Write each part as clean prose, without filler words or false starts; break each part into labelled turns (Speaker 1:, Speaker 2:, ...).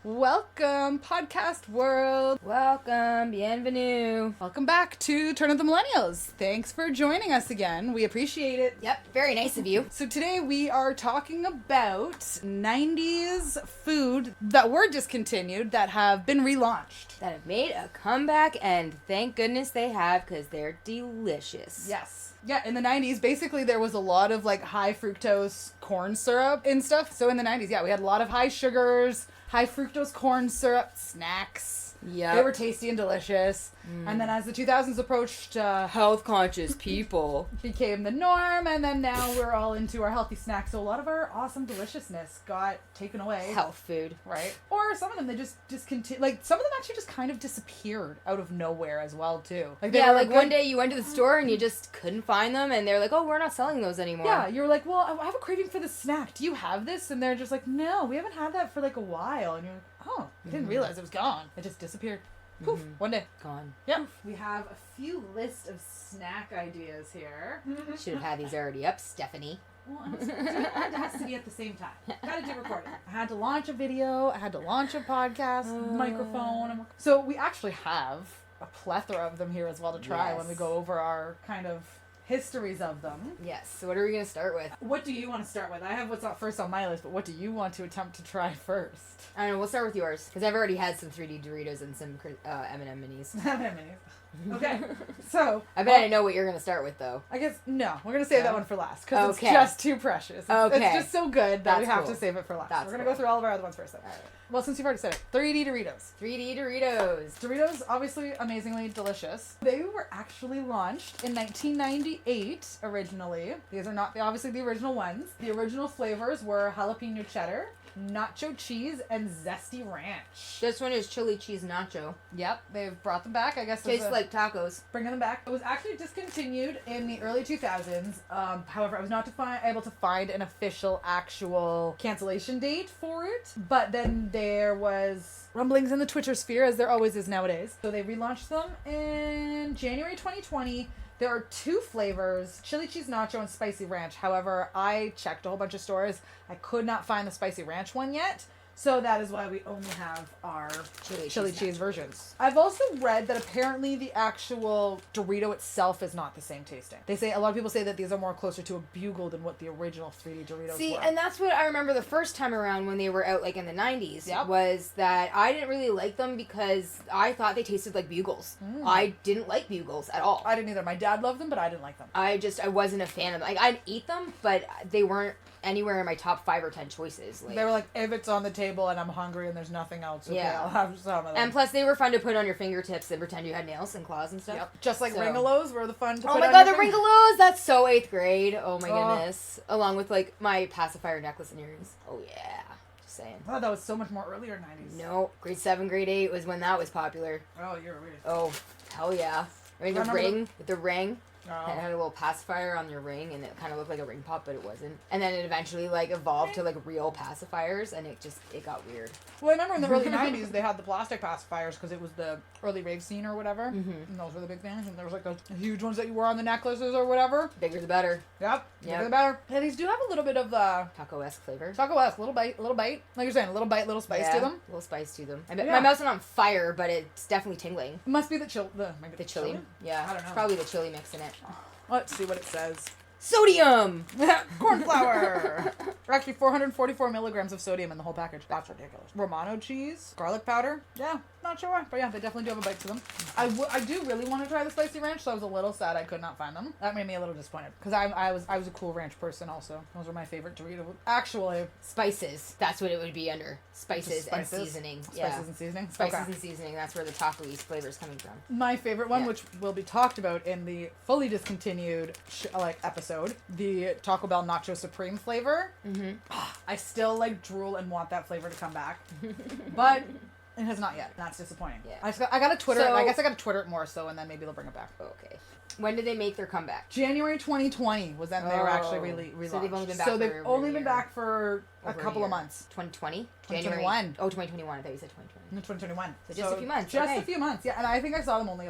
Speaker 1: Welcome, podcast world.
Speaker 2: Welcome, bienvenue.
Speaker 1: Welcome back to Turn of the Millennials. Thanks for joining us again. We appreciate it.
Speaker 2: Yep, very nice of you.
Speaker 1: So today we are talking about 90s food that were discontinued that have been relaunched.
Speaker 2: That have made a comeback, and thank goodness they have, because they're delicious.
Speaker 1: Yes. Yeah, in the 90s, basically there was a lot of like high fructose corn syrup and stuff. So in the 90s, yeah, we had a lot of high sugars, high fructose corn syrup snacks.
Speaker 2: Yeah.
Speaker 1: They were tasty and delicious. And then as the 2000s approached,
Speaker 2: Health conscious people
Speaker 1: became the norm, and then now we're all into our healthy snacks. So a lot of our awesome deliciousness got taken away.
Speaker 2: Health food.
Speaker 1: Right. Or some of them, they just discontinued. Like, some of them actually just kind of disappeared out of nowhere as well, too. Like,
Speaker 2: Yeah, like one day you went to the store and you just couldn't find them, and they're like, oh, we're not selling those anymore.
Speaker 1: Yeah, you were like, well, I have a craving for this snack. Do you have this? And they're just like, no, we haven't had that for like a while. And you're like, oh, I didn't realize it was gone. It just disappeared. Poof, one day.
Speaker 2: Gone.
Speaker 1: Yep. We have a few lists of snack ideas here.
Speaker 2: Should have had these already up, Stephanie.
Speaker 1: Well, it has to be at the same time. Gotta do recording. I had to launch a video. I had to launch a podcast, microphone. So we actually have a plethora of them here as well to try when we go over our kind of histories of them.
Speaker 2: Yes, so what are we going to start with?
Speaker 1: What do you want to start with? I have what's up first on my list, but what do you want to attempt to try first?
Speaker 2: I don't know, we'll start with yours, because I've already had some 3D Doritos and some Eminem Minis.
Speaker 1: Eminem Minis. Okay, so...
Speaker 2: I bet I know what you're going to start with, though.
Speaker 1: I guess, no, we're going to save that one for last, because
Speaker 2: Okay.
Speaker 1: it's just too precious. It's
Speaker 2: Okay.
Speaker 1: just so good that we
Speaker 2: That's
Speaker 1: have
Speaker 2: cool.
Speaker 1: to save it for last.
Speaker 2: That's
Speaker 1: We're going to
Speaker 2: cool.
Speaker 1: go through all of our other ones first, though.
Speaker 2: All right.
Speaker 1: Well, since you've already said it, 3D Doritos.
Speaker 2: 3D Doritos.
Speaker 1: Doritos, obviously amazingly delicious. They were actually launched in 1998 originally. These are not obviously the original ones. The original flavors were jalapeno cheddar, nacho cheese, and zesty ranch.
Speaker 2: This one is chili cheese nacho.
Speaker 1: Yep, they've brought them back, I guess.
Speaker 2: Tastes like tacos.
Speaker 1: Bringing them back. It was actually discontinued in the early 2000s. However, I was not able to find an official, actual cancellation date for it. But then there was rumblings in the Twitter sphere, as there always is nowadays. So they relaunched them in January 2020. There are two flavors, chili cheese nacho and spicy ranch. However, I checked a whole bunch of stores. I could not find the spicy ranch one yet. So that is why we only have our chili cheese versions. I've also read that apparently the actual Dorito itself is not the same tasting. They say, a lot of people say that these are more closer to a Bugle than what the original 3D Doritos
Speaker 2: See,
Speaker 1: were.
Speaker 2: and that's what I remember the first time around when they were out, like, in the 90s, was that I didn't really like them because I thought they tasted like Bugles. I didn't like Bugles at all.
Speaker 1: I didn't either. My dad loved them, but I didn't like them.
Speaker 2: I wasn't a fan of them. Like, I'd eat them, but they weren't anywhere in my top 5 or 10 choices. Like,
Speaker 1: they were like, if it's on the table and I'm hungry and there's nothing else, okay, I'll have some of them.
Speaker 2: And plus, they were fun to put on your fingertips and pretend you had nails and claws and stuff.
Speaker 1: Yep. Just like Ringolos were the fun to put
Speaker 2: Oh my
Speaker 1: on
Speaker 2: god,
Speaker 1: your
Speaker 2: the
Speaker 1: finger.
Speaker 2: Ringolos! That's so 8th grade. Oh my goodness. Along with, like, my pacifier necklace and earrings. Oh yeah. Just saying.
Speaker 1: Oh, that was so much more earlier 90s.
Speaker 2: No, grade 7, grade 8 was when that was popular.
Speaker 1: Oh, you're weird.
Speaker 2: Oh, hell yeah. I mean, the ring.
Speaker 1: Oh.
Speaker 2: It had a little pacifier on your ring, and it kind of looked like a ring pop, but it wasn't. And then it eventually, like, evolved to, like, real pacifiers, and it got weird.
Speaker 1: Well, I remember in the early 90s, they had the plastic pacifiers because it was the early rave scene or whatever. And those were the big things. And there was, like, those huge ones that you wore on the necklaces or whatever.
Speaker 2: Bigger the better.
Speaker 1: Yep. Bigger the better. Yeah, these do have a little bit of
Speaker 2: Taco-esque flavor.
Speaker 1: Taco-esque. Little bite. Like you're saying, a little bite, little spice to them.
Speaker 2: A little spice to them. My mouth's not on fire, but it's definitely tingling.
Speaker 1: It must be the chili.
Speaker 2: Yeah.
Speaker 1: I don't know.
Speaker 2: It's probably the chili mix in it.
Speaker 1: Let's see what it says.
Speaker 2: Sodium!
Speaker 1: Corn flour! Or actually 444 milligrams of sodium in the whole package. That's ridiculous. Romano cheese, garlic powder. Yeah, not sure why. But yeah, they definitely do have a bite to them. I do really want to try the spicy ranch, so I was a little sad I could not find them. That made me a little disappointed. Because I was a Cool Ranch person also. Those were my favorite Dorito. Actually.
Speaker 2: Spices. That's what it would be under. Spices and seasoning.
Speaker 1: Spices and seasoning?
Speaker 2: Spices and seasoning. That's where the taco-y flavor is coming from.
Speaker 1: My favorite one, which will be talked about in the fully discontinued episode, the Taco Bell Nacho Supreme flavor. I still drool and want that flavor to come back, but it has not yet. That's disappointing. Yeah. I got to Twitter it. I guess I got to Twitter it more so, and then maybe they'll bring it back.
Speaker 2: Okay. When did they make their comeback?
Speaker 1: January 2020 was when they were actually relaunched.
Speaker 2: So they've only been back
Speaker 1: they've only been back for a couple of months.
Speaker 2: 2020?
Speaker 1: 2021.
Speaker 2: Oh, 2021. I thought you said 2020.
Speaker 1: No, 2021.
Speaker 2: So just a few months.
Speaker 1: Just a few months, yeah. And I think I saw them only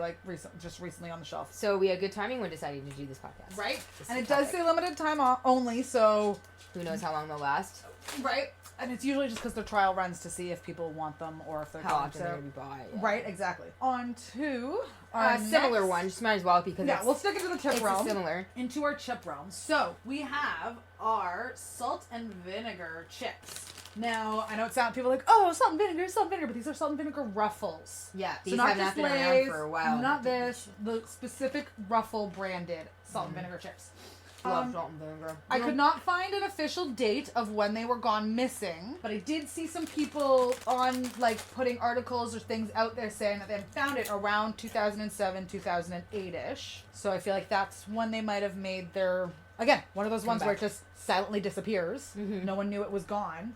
Speaker 1: just recently on the shelf.
Speaker 2: So we had good timing when deciding to do this podcast.
Speaker 1: Right. And it does say limited time only, so...
Speaker 2: Who knows how long they'll last.
Speaker 1: Right. And it's usually just because they're trial runs to see if people want them or if they're
Speaker 2: how often they're going to be bought. Yeah.
Speaker 1: Right, exactly. On to
Speaker 2: our similar one. Just might as well because
Speaker 1: we'll stick into the chip realm.
Speaker 2: Similar.
Speaker 1: Into our chip realm. So we have our salt and vinegar chips. Now, I know people are like, oh, salt and vinegar, but these are salt and vinegar Ruffles.
Speaker 2: Yeah,
Speaker 1: these
Speaker 2: so not have been around for a while.
Speaker 1: Not this, the specific Ruffle branded salt and vinegar chips.
Speaker 2: Love salt and vinegar.
Speaker 1: I could not find an official date of when they were gone missing, but I did see some people on, like, putting articles or things out there saying that they found it around 2007, 2008-ish. So I feel like that's when they might have made their, again, one of those ones where it just silently disappears. Mm-hmm. No one knew it was gone.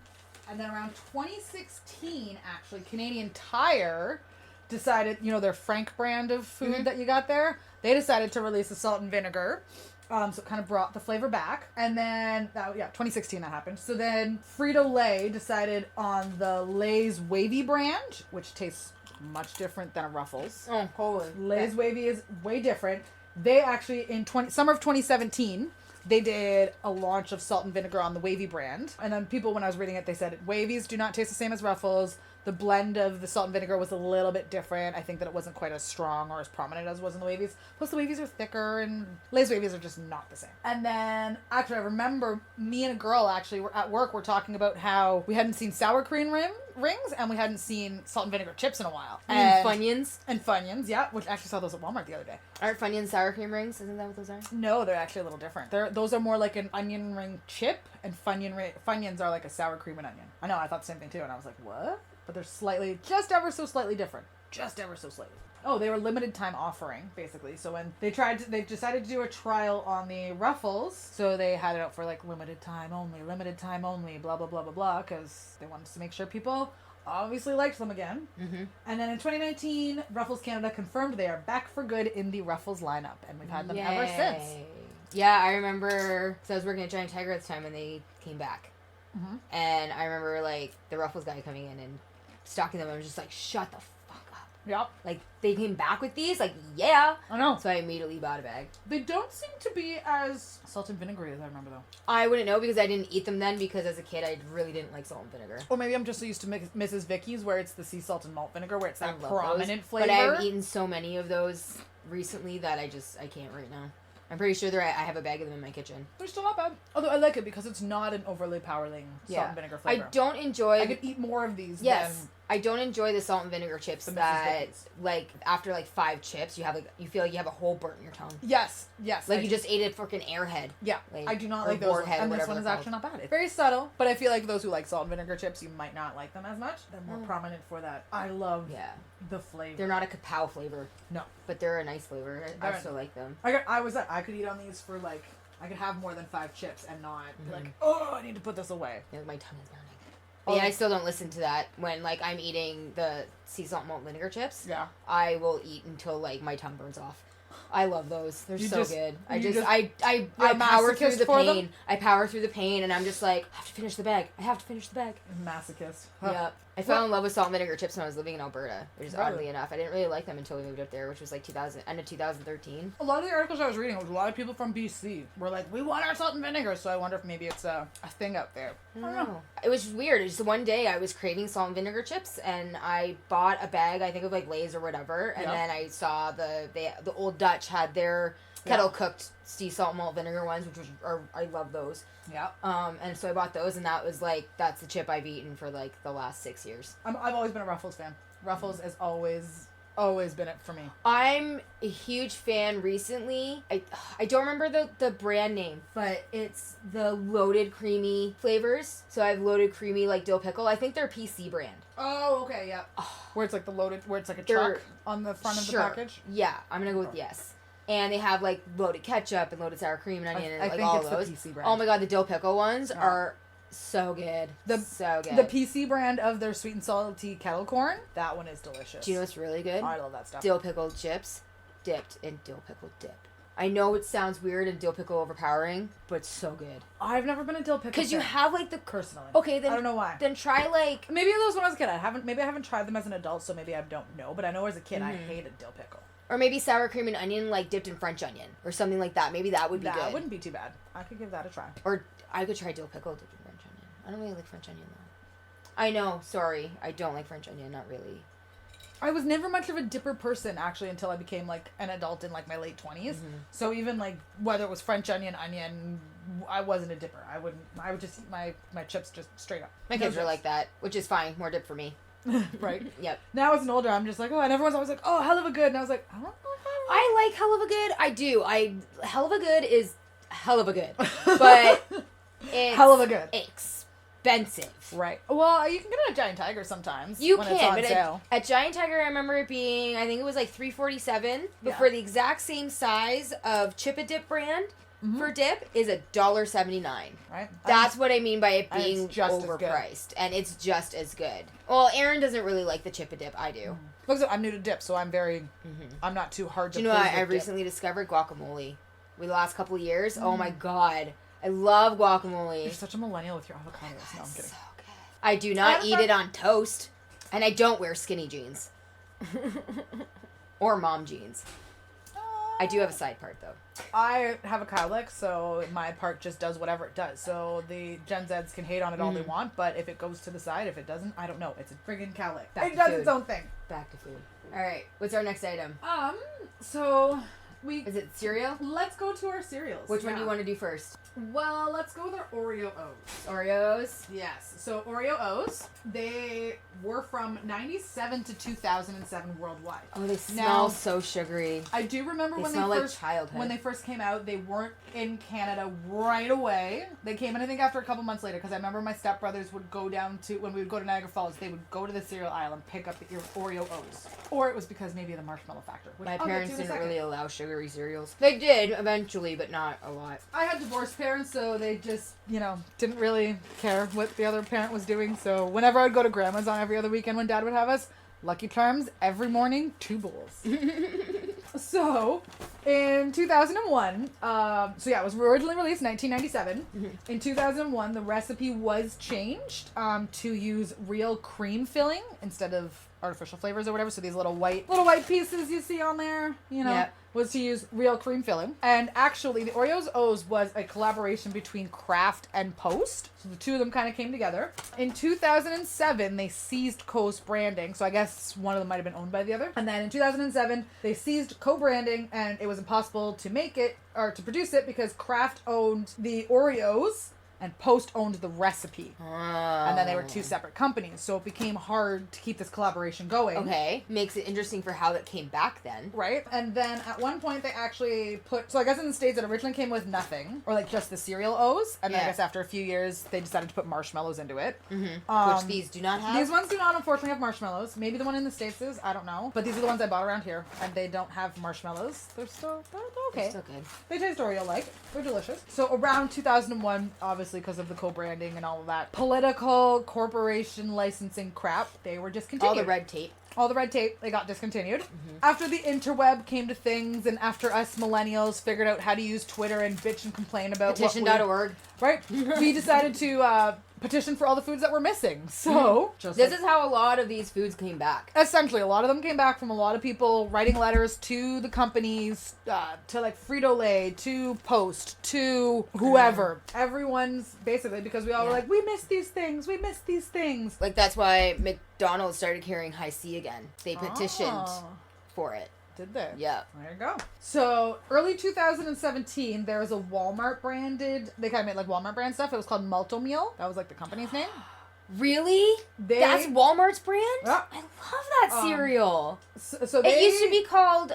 Speaker 1: And then around 2016, actually, Canadian Tire decided, their Frank brand of food that you got there, they decided to release the salt and vinegar. So it kind of brought the flavor back. And then, 2016 that happened. So then Frito-Lay decided on the Lay's Wavy brand, which tastes much different than a Ruffles.
Speaker 2: Oh, holy.
Speaker 1: Lay's Wavy is way different. They actually, in summer of 2017... they did a launch of salt and vinegar on the Wavy brand. And then people, when I was reading it, they said Wavies do not taste the same as Ruffles. The blend of the salt and vinegar was a little bit different. I think that it wasn't quite as strong or as prominent as was in the Wavies. Plus the Wavies are thicker and Lay's Wavies are just not the same. And then, actually, I remember me and a girl actually were at work, were talking about how we hadn't seen sour cream rings and we hadn't seen salt and vinegar chips in a while.
Speaker 2: And Funyuns.
Speaker 1: And Funyuns, yeah, which actually saw those at Walmart the other day.
Speaker 2: Aren't Funyuns sour cream rings? Isn't that what those are?
Speaker 1: No, they're actually a little different. Those are more like an onion ring chip, and Funyuns are like a sour cream and onion. I know, I thought the same thing too, and I was like, what? But they're just ever so slightly different. Just ever so slightly. Oh, they were limited time offering, basically. So when they decided to do a trial on the Ruffles, so they had it out for like limited time only, blah, blah, blah, blah, blah, because they wanted to make sure people obviously liked them again. Mm-hmm. And then in 2019, Ruffles Canada confirmed they are back for good in the Ruffles lineup, and we've had them ever since.
Speaker 2: Yeah, I remember, so I was working at Giant Tiger at the time when they came back. Mm-hmm. And I remember, like, the Ruffles guy coming in and stocking them. I was just like, shut the fuck up.
Speaker 1: Yep.
Speaker 2: Like, they came back with these? Like, yeah.
Speaker 1: I know.
Speaker 2: So I immediately bought a bag.
Speaker 1: They don't seem to be as salt and vinegary as I remember, though.
Speaker 2: I wouldn't know because I didn't eat them then, because as a kid I really didn't like salt and vinegar.
Speaker 1: Or maybe I'm just so used to Mrs. Vicky's, where it's the sea salt and malt vinegar, where it's that prominent flavor.
Speaker 2: But I've eaten so many of those recently that I can't right now. I'm pretty sure I have a bag of them in my kitchen.
Speaker 1: They're still not bad. Although I like it because it's not an overly powering salt and vinegar flavor.
Speaker 2: I don't enjoy...
Speaker 1: I could eat more of these
Speaker 2: than... I don't enjoy the salt and vinegar chips that, like, after, like, 5 chips, you feel like you have a hole burnt in your tongue. Yes. Like, you just ate a freaking Airhead.
Speaker 1: Yeah. Like, I do not like those. And this one is actually not bad. It's very subtle, but I feel like those who like salt and vinegar chips, you might not like them as much. They're more prominent for that. I love the flavor.
Speaker 2: They're not a kapow flavor.
Speaker 1: No.
Speaker 2: But they're a nice flavor. I still like them.
Speaker 1: I could eat on these for, like, I could have more than 5 chips and not be like, oh, I need to put this away.
Speaker 2: Yeah, my tongue is burning. Yeah, I still don't listen to that when, like, I'm eating the sea salt malt vinegar chips.
Speaker 1: Yeah.
Speaker 2: I will eat until, like, my tongue burns off. I love those. They're so good. I power through the pain. I power through the pain, and I'm just like, I have to finish the bag.
Speaker 1: Masochist.
Speaker 2: Yep. I fell in love with salt and vinegar chips when I was living in Alberta, which is oddly enough. I didn't really like them until we moved up there, which was like end of 2013.
Speaker 1: A lot of the articles I was reading, was a lot of people from BC were like, we want our salt and vinegar, so I wonder if maybe it's a thing out there.
Speaker 2: I don't know. It was weird. It was one day I was craving salt and vinegar chips, and I bought a bag, I think of like Lay's or whatever, and then I saw the Old Dutch had their kettle cooked sea salt malt vinegar ones, which I love those.
Speaker 1: Yeah.
Speaker 2: And so I bought those, and that was like, that's the chip I've eaten for like the last 6 years.
Speaker 1: I've always been a Ruffles fan. Ruffles has always been it for me.
Speaker 2: I'm a huge fan recently. I don't remember the brand name, but it's the loaded creamy flavors. So I have loaded creamy like dill pickle. I think they're PC brand.
Speaker 1: Oh, okay, yeah. Where it's like where it's like a truck on the front of the package?
Speaker 2: Yeah, I'm gonna go with yes. And they have, like, loaded ketchup and loaded sour cream and onion and, like, all those. The PC brand. Oh, my God, the dill pickle ones are so good. So good.
Speaker 1: The PC brand of their sweet and salty kettle corn, that one is delicious.
Speaker 2: Do you know what's really good?
Speaker 1: Oh, I love that stuff.
Speaker 2: Dill pickle chips dipped in dill pickle dip. I know it sounds weird and dill pickle overpowering, but it's so good.
Speaker 1: I've never been a dill pickle
Speaker 2: because you have, like, the...
Speaker 1: Personally.
Speaker 2: Okay, then...
Speaker 1: I don't know why.
Speaker 2: Then try, like...
Speaker 1: Maybe those when I was a kid. I haven't tried them as an adult, so maybe I don't know. But I know as a kid, I hated dill pickle.
Speaker 2: Or maybe sour cream and onion, like, dipped in French onion. Or something like that. Maybe that would be good.
Speaker 1: That wouldn't be too bad. I could give that a try.
Speaker 2: Or I could try dill pickle dipped in French onion. I don't really like French onion, though. I know. Sorry. I don't like French onion. Not really.
Speaker 1: I was never much of a dipper person, actually, until I became, like, an adult in, like, my late 20s. Mm-hmm. So even, like, whether it was French onion, I wasn't a dipper. I would just eat my chips just straight up.
Speaker 2: My kids are like that, which is fine. More dip for me.
Speaker 1: Right?
Speaker 2: Yep.
Speaker 1: Now as an older, I'm just like, oh, and everyone's always like, oh, hell of a good. And I was like, I don't know if
Speaker 2: I like hell of a good. I do. Hell of a good is hell of a good. But it's
Speaker 1: hell of a good.
Speaker 2: Expensive.
Speaker 1: Right. Well, you can get it at Giant Tiger sometimes.
Speaker 2: You
Speaker 1: when
Speaker 2: can,
Speaker 1: it's on
Speaker 2: but
Speaker 1: sale.
Speaker 2: At Giant Tiger, I remember it being, I think it was like $3.47, but for the exact same size of Chip-A-Dip brand for dip is $1.79.
Speaker 1: Right.
Speaker 2: That's what I mean by it being
Speaker 1: just
Speaker 2: overpriced, and it's just as good. Well, Aaron doesn't really like the Chip-A-Dip. I do.
Speaker 1: Look, I'm new to dip, so I'm I'm not too hard to.
Speaker 2: Do you know what I recently discovered? Guacamole. With the last couple of years, oh my god, I love guacamole.
Speaker 1: You're such a millennial with your avocados. No, I'm kidding.
Speaker 2: So good. I do not eat it on toast, and I don't wear skinny jeans. Or mom jeans. I do have a side part, though.
Speaker 1: I have a cowlick, so my part just does whatever it does. So the Gen Zs can hate on it all they want, but if it goes to the side, if it doesn't, I don't know. It's a friggin' cowlick. It does its own thing.
Speaker 2: Back to food. All right, what's our next item?
Speaker 1: So
Speaker 2: Is it cereal?
Speaker 1: Let's go to our cereals.
Speaker 2: Which one do you want to do first?
Speaker 1: Well, let's go with our Oreo Oats.
Speaker 2: Oreos?
Speaker 1: Yes. So Oreo Oats, they were from 97 to 2007 worldwide.
Speaker 2: Oh, they smell so sugary.
Speaker 1: I do remember when they first came out, they weren't in Canada right away. They came in, I think, after a couple months later, because I remember my stepbrothers would go down to, when we would go to Niagara Falls, they would go to the cereal aisle and pick up the Oreo Oats. Or it was because maybe of the marshmallow factor.
Speaker 2: My parents didn't really allow sugary cereals. They did, eventually, but not a lot.
Speaker 1: I had divorced parents, so they just, didn't really care what the other parent was doing. So whenever I would go to grandma's on every other weekend when Dad would have us, Lucky Charms, every morning, 2 bowls. So, in 2001, it was originally released in 1997. Mm-hmm. In 2001, the recipe was changed to use real cream filling instead of artificial flavors or whatever. So these little white pieces you see on there, was to use real cream filling. And actually, the Oreos O's was a collaboration between Kraft and Post. So the two of them kind of came together. In 2007, they seized Coast branding. So I guess one of them might have been owned by the other. And then in 2007, they seized co-branding, and it was impossible to make it or to produce it because Kraft owned the Oreos and Post owned the recipe. Oh. And then they were 2 separate companies. So it became hard to keep this collaboration going.
Speaker 2: Okay. Makes it interesting for how that came back then.
Speaker 1: Right. And then at one point they actually so I guess in the States it originally came with nothing. Or like just the cereal O's. And then I guess after a few years they decided to put marshmallows into it.
Speaker 2: Mm-hmm. Which these do not have?
Speaker 1: These ones do not unfortunately have marshmallows. Maybe the one in the States is. I don't know. But these are the ones I bought around here. And they don't have marshmallows. They're okay.
Speaker 2: They're still good.
Speaker 1: They taste Oreo-like. They're delicious. So around 2001, obviously because of the co-branding and all of that political corporation licensing crap, they were discontinued.
Speaker 2: All the red tape, they got discontinued. Mm-hmm. After the interweb came to things and after us millennials figured out how to use Twitter and bitch and complain about petition.org.
Speaker 1: Right? We decided to petition for all the foods that were missing. So,
Speaker 2: this is how a lot of these foods came back.
Speaker 1: Essentially, a lot of them came back from a lot of people writing letters to the companies, to like Frito-Lay, to Post, to whoever. Everyone's basically, because we all were like, we miss these things.
Speaker 2: Like, that's why McDonald's started carrying High C again. They petitioned for it.
Speaker 1: Did they?
Speaker 2: Yeah.
Speaker 1: There you go. So, early 2017, there was a Walmart branded, they kind of made like Walmart brand stuff. It was called Malto Meal. That was like the company's name.
Speaker 2: Really? That's Walmart's brand?
Speaker 1: Yeah.
Speaker 2: I love that cereal.
Speaker 1: So
Speaker 2: it used to be called,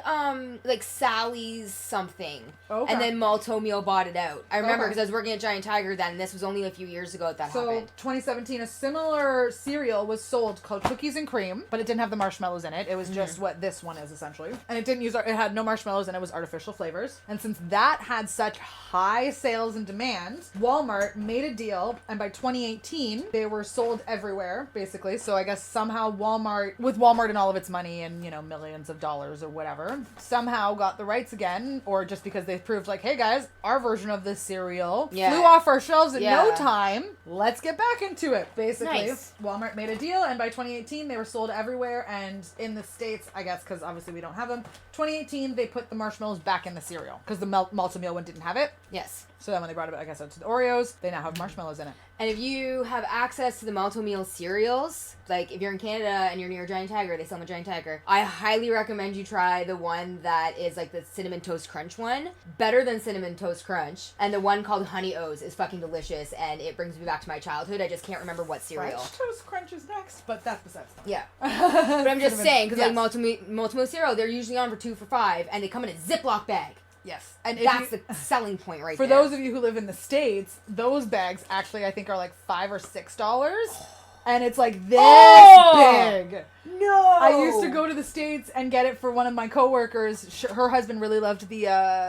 Speaker 2: like Sally's something.
Speaker 1: Okay.
Speaker 2: And then Malto Meal bought it out. I remember because I was working at Giant Tiger then, and this was only a few years ago that happened.
Speaker 1: So, 2017, a similar cereal was sold called Cookies and Cream, but it didn't have the marshmallows in it. It was just what this one is, essentially. And it had no marshmallows and it was artificial flavors. And since that had such high sales and demand, Walmart made a deal, and by 2018, they were sold everywhere, basically. So I guess somehow Walmart, with Walmart and all of its money and, millions of dollars or whatever, somehow got the rights again, or just because they proved like, hey guys, our version of this cereal flew off our shelves in no time. Let's get back into it, basically.
Speaker 2: Nice.
Speaker 1: Walmart made a deal, and by 2018, they were sold everywhere, and in the States, I guess, because obviously we don't have them, 2018, they put the marshmallows back in the cereal, because the Malto Meal one didn't have it.
Speaker 2: Yes.
Speaker 1: So then when they brought it, I guess, out to the Oreos, they now have marshmallows in it.
Speaker 2: And if you have access to the Malto Meal cereals, like if you're in Canada and you're near Giant Tiger, they sell them at Giant Tiger, I highly recommend you try the one that is like the Cinnamon Toast Crunch one. Better than Cinnamon Toast Crunch. And the one called Honey O's is fucking delicious, and it brings me back to my childhood. I just can't remember what cereal.
Speaker 1: French Toast Crunch is next, but that's besides the point.
Speaker 2: Yeah. But I'm just saying, because
Speaker 1: yes.
Speaker 2: like Malto Meal cereal, they're usually on for 2 for $5, and they come in a Ziploc bag.
Speaker 1: Yes. And
Speaker 2: that's the selling point right
Speaker 1: for
Speaker 2: there.
Speaker 1: For those of you who live in the States, those bags actually I think are like $5 or $6. And it's like this big.
Speaker 2: No.
Speaker 1: I used to go to the States and get it for one of my coworkers. Her husband really loved the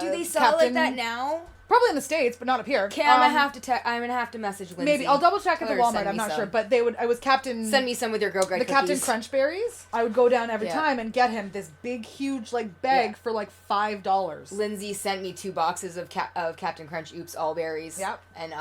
Speaker 2: Do they sell
Speaker 1: Captain...
Speaker 2: it like that now?
Speaker 1: Probably in the States, but not up here.
Speaker 2: Okay, I'm gonna have to message Lindsay.
Speaker 1: Maybe I'll double check at the Walmart. I'm not sure, but I was Captain.
Speaker 2: Send me some with your Girl Guide cookies.
Speaker 1: Captain Crunch Berries. I would go down every time and get him this big, huge like bag for like $5.
Speaker 2: Lindsay sent me 2 boxes of Captain Crunch Oops All Berries.
Speaker 1: Yep.
Speaker 2: And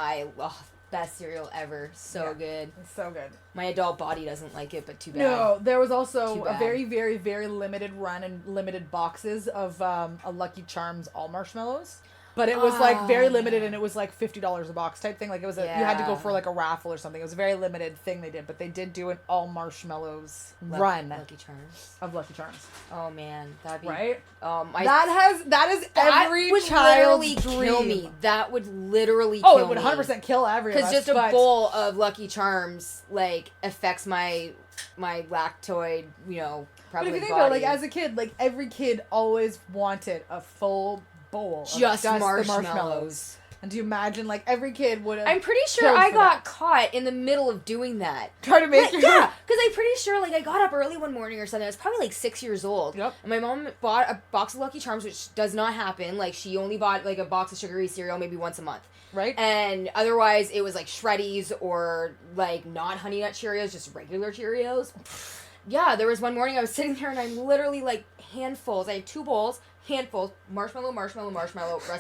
Speaker 2: best cereal ever. So good.
Speaker 1: It's so good.
Speaker 2: My adult body doesn't like it, but too bad.
Speaker 1: No, there was also a very, very, very limited run and limited boxes of a Lucky Charms all marshmallows. But it was like very limited, and it was like $50 a box type thing. Like it was you had to go for like a raffle or something. It was a very limited thing they did, but they did do an all marshmallows run.
Speaker 2: Lucky Charms.
Speaker 1: Of Lucky Charms.
Speaker 2: Oh man, that'd be
Speaker 1: right.
Speaker 2: That
Speaker 1: is every child's dream.
Speaker 2: Kill me. That would literally kill me.
Speaker 1: Oh, it would 100% kill every of us.
Speaker 2: Because just a bowl of Lucky Charms like affects my lactoid, probably. But if you think about it,
Speaker 1: like as a kid, like every kid always wanted a full bowl of just the marshmallows. And do you imagine, like, every kid would have...
Speaker 2: I'm pretty sure I got caught in the middle of doing that.
Speaker 1: Trying to make
Speaker 2: your... Yeah, because I'm pretty sure, like, I got up early one morning or something. I was probably, like, 6 years old.
Speaker 1: Yep.
Speaker 2: And my mom bought a box of Lucky Charms, which does not happen. Like, she only bought, like, a box of sugary cereal maybe once a month.
Speaker 1: Right.
Speaker 2: And otherwise, it was, like, Shreddies or, like, not Honey Nut Cheerios, just regular Cheerios. Yeah, there was one morning I was sitting there and I'm literally, like, handfuls. I had 2 bowls. Handfuls, marshmallow, rest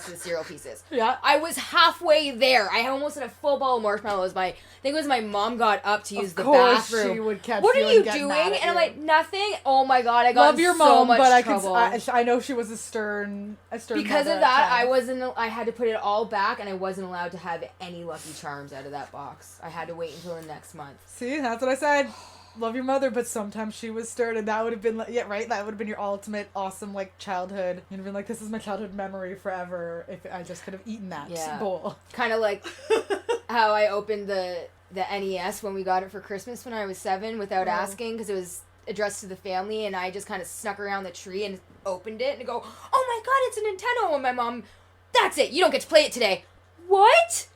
Speaker 2: of the cereal pieces.
Speaker 1: Yeah.
Speaker 2: I was halfway there. I almost had a full bowl of marshmallows. I think it was my mom got up to use the bathroom.
Speaker 1: She would catch
Speaker 2: what
Speaker 1: you
Speaker 2: are you
Speaker 1: and
Speaker 2: doing?
Speaker 1: And
Speaker 2: I'm like, nothing. Oh my god, I got
Speaker 1: Love your
Speaker 2: so
Speaker 1: mom,
Speaker 2: much
Speaker 1: but
Speaker 2: trouble.
Speaker 1: I know she was a stern
Speaker 2: because of that, I had to put it all back and I wasn't allowed to have any Lucky Charms out of that box. I had to wait until the next month.
Speaker 1: See, that's what I said. Love your mother, but sometimes she was stern, and that would have been like, that would have been your ultimate awesome like childhood. You'd have been like, this is my childhood memory forever if I just could have eaten that bowl.
Speaker 2: Kind of like how I opened the NES when we got it for Christmas when I was 7 without asking, because it was addressed to the family, and I just kind of snuck around the tree and opened it and go, oh my god, it's a Nintendo. And my mom, that's it, you don't get to play it today. What?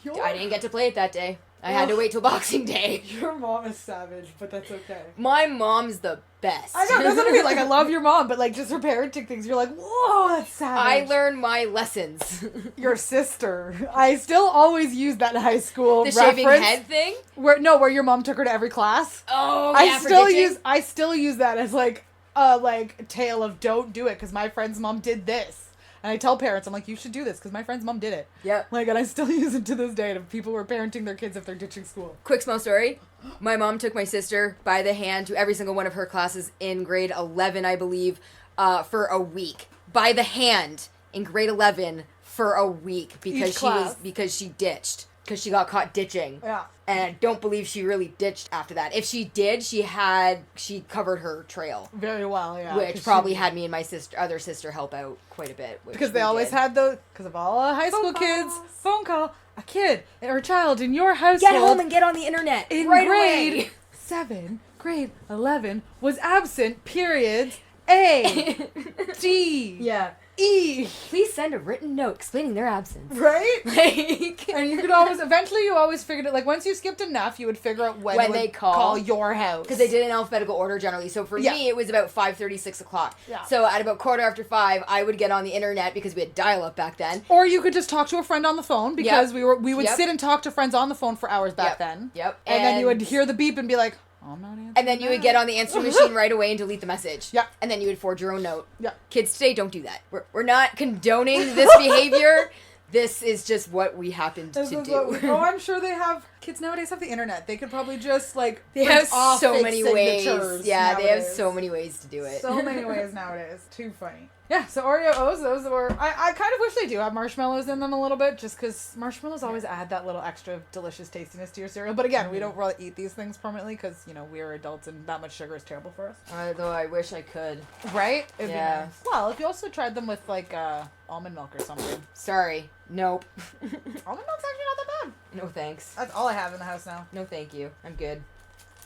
Speaker 2: I didn't get to play it that day. I had to wait till Boxing Day.
Speaker 1: Your mom is savage, but that's okay.
Speaker 2: My mom's the best.
Speaker 1: I know, that's what I mean. Like, I love your mom, but like, just her parenting things, you're like, whoa, that's savage.
Speaker 2: I learned my lessons.
Speaker 1: Your sister. I still always use that in high school
Speaker 2: the
Speaker 1: reference.
Speaker 2: Shaving head thing?
Speaker 1: Where your mom took her to every class.
Speaker 2: Oh, yeah,
Speaker 1: I still use that as like a tale of don't do it, because my friend's mom did this. And I tell parents, I'm like, you should do this, because my friend's mom did it.
Speaker 2: Yep.
Speaker 1: Like, and I still use it to this day to people who are parenting their kids if they're ditching school.
Speaker 2: Quick small story. My mom took my sister by the hand to every single one of her classes in grade 11, I believe, for a week. By the hand in grade 11 for a week because she ditched. Because she got caught ditching.
Speaker 1: Yeah.
Speaker 2: And I don't believe she really ditched after that. If she did, she covered her trail.
Speaker 1: Very well, yeah.
Speaker 2: Which probably had me and my other sister help out quite a bit.
Speaker 1: Because they always had because of all high school kids, phone call, a kid or a child in your household.
Speaker 2: Get home and get on the internet right
Speaker 1: grade 7, grade 11 was absent, periods, A, D.
Speaker 2: Yeah.
Speaker 1: E.
Speaker 2: Please send a written note explaining their absence.
Speaker 1: Right? And you could eventually you always figured it, like once you skipped enough, you would figure out when they call your house.
Speaker 2: Because they did in alphabetical order generally. So for me, it was about 5:30, 6 o'clock.
Speaker 1: Yeah.
Speaker 2: So at about 5:15, I would get on the internet because we had dial-up back then.
Speaker 1: Or you could just talk to a friend on the phone because we would sit and talk to friends on the phone for hours back then.
Speaker 2: Yep.
Speaker 1: And then you would hear the beep and be like, I'm not answering.
Speaker 2: And then you would get on the answering machine right away and delete the message.
Speaker 1: Yeah.
Speaker 2: And then you would forge your own note.
Speaker 1: Yeah.
Speaker 2: Kids today don't do that. We're not condoning this behavior. This is just what we happened to do.
Speaker 1: I'm sure they have Kids nowadays have the internet. They could probably just like
Speaker 2: They
Speaker 1: print
Speaker 2: have
Speaker 1: off
Speaker 2: so
Speaker 1: fake
Speaker 2: many
Speaker 1: signatures
Speaker 2: ways. Yeah, they have
Speaker 1: nowadays.
Speaker 2: so many ways to do it.
Speaker 1: So many ways nowadays. Too funny. Yeah, so Oreo O's, those were... I kind of wish they do have marshmallows in them a little bit, just because marshmallows always add that little extra delicious tastiness to your cereal. But again, we don't really eat these things permanently because, you know, we're adults and that much sugar is terrible for us.
Speaker 2: Though I wish I could.
Speaker 1: Right? It'd be
Speaker 2: Yeah.
Speaker 1: nice. Well, if you also tried them with, like, almond milk or something.
Speaker 2: Sorry. Nope.
Speaker 1: Almond milk's actually not that bad.
Speaker 2: No thanks.
Speaker 1: That's all I have in the house now.
Speaker 2: No thank you. I'm good.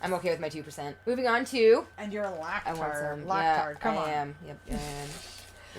Speaker 2: I'm okay with my 2%. Moving on to...
Speaker 1: And you're a
Speaker 2: I want
Speaker 1: lactard.
Speaker 2: some.
Speaker 1: Lactard.
Speaker 2: Yeah,
Speaker 1: Come on.
Speaker 2: I am. Yep, I am.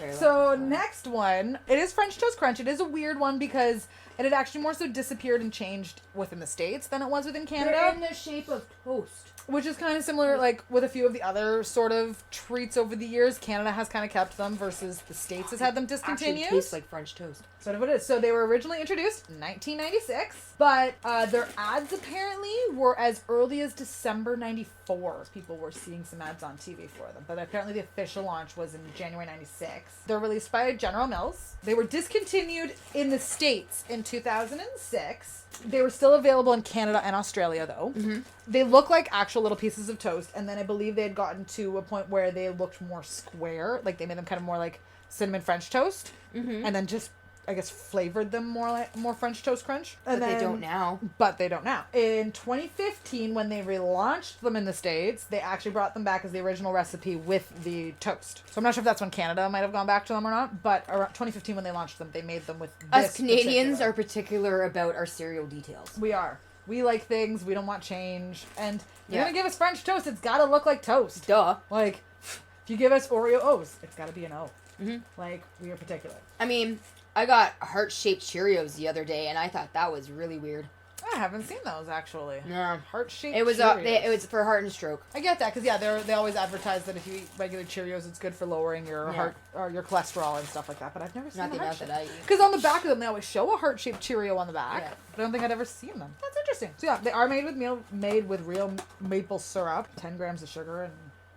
Speaker 2: Very
Speaker 1: So
Speaker 2: lucky.
Speaker 1: next one, it is French Toast Crunch. It is a weird one because it had actually more so disappeared and changed within the States than it was within Canada.
Speaker 2: They're in the shape of toast.
Speaker 1: Which is kind of similar, like, with a few of the other sort of treats over the years. Canada has kind of kept them versus the States has had them discontinued.
Speaker 2: Actually tastes like French toast.
Speaker 1: Sort of what it is. So they were originally introduced in 1996, but their ads apparently were as early as December 94. People were seeing some ads on TV for them, but apparently the official launch was in January 96. They're released by General Mills. They were discontinued in the States in 2006. They were still available in Canada and Australia, though.
Speaker 2: Mm-hmm.
Speaker 1: They look like actual little pieces of toast, and then I believe they had gotten to a point where they looked more square. Like, they made them kind of more like cinnamon French toast, and then just, I guess, flavored them more French Toast Crunch. And
Speaker 2: But
Speaker 1: then,
Speaker 2: they don't now.
Speaker 1: But they don't now. In 2015, when they relaunched them in the States, they actually brought them back as the original recipe with the toast. So I'm not sure if that's when Canada might have gone back to them or not, but around 2015 when they launched them, they made them with this
Speaker 2: Us Canadians
Speaker 1: particular.
Speaker 2: are particular about our cereal details.
Speaker 1: We are. We like things. We don't want change. And you're
Speaker 2: Yeah.
Speaker 1: going to give us French toast, it's got to look like toast.
Speaker 2: Duh.
Speaker 1: Like, if you give us Oreo O's, it's got to be an O.
Speaker 2: Mm-hmm.
Speaker 1: Like, we are particular.
Speaker 2: I mean, I got heart-shaped Cheerios the other day, and I thought that was really weird.
Speaker 1: I haven't seen those, actually.
Speaker 2: Yeah.
Speaker 1: Heart-shaped
Speaker 2: It was
Speaker 1: Cheerios.
Speaker 2: it was for heart and stroke.
Speaker 1: I get that, because, yeah, they always advertise that if you eat regular Cheerios, it's good for lowering your
Speaker 2: Yeah.
Speaker 1: heart or your cholesterol and stuff like that, but I've never seen
Speaker 2: Not the amount that I eat.
Speaker 1: Because on the back of them, they always show a heart-shaped Cheerio on the back,
Speaker 2: Yeah.
Speaker 1: but I don't think I'd ever seen them. That's interesting. So, yeah, they are made with real maple syrup, 10 grams of sugar in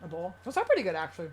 Speaker 1: a bowl. Those are pretty good, actually.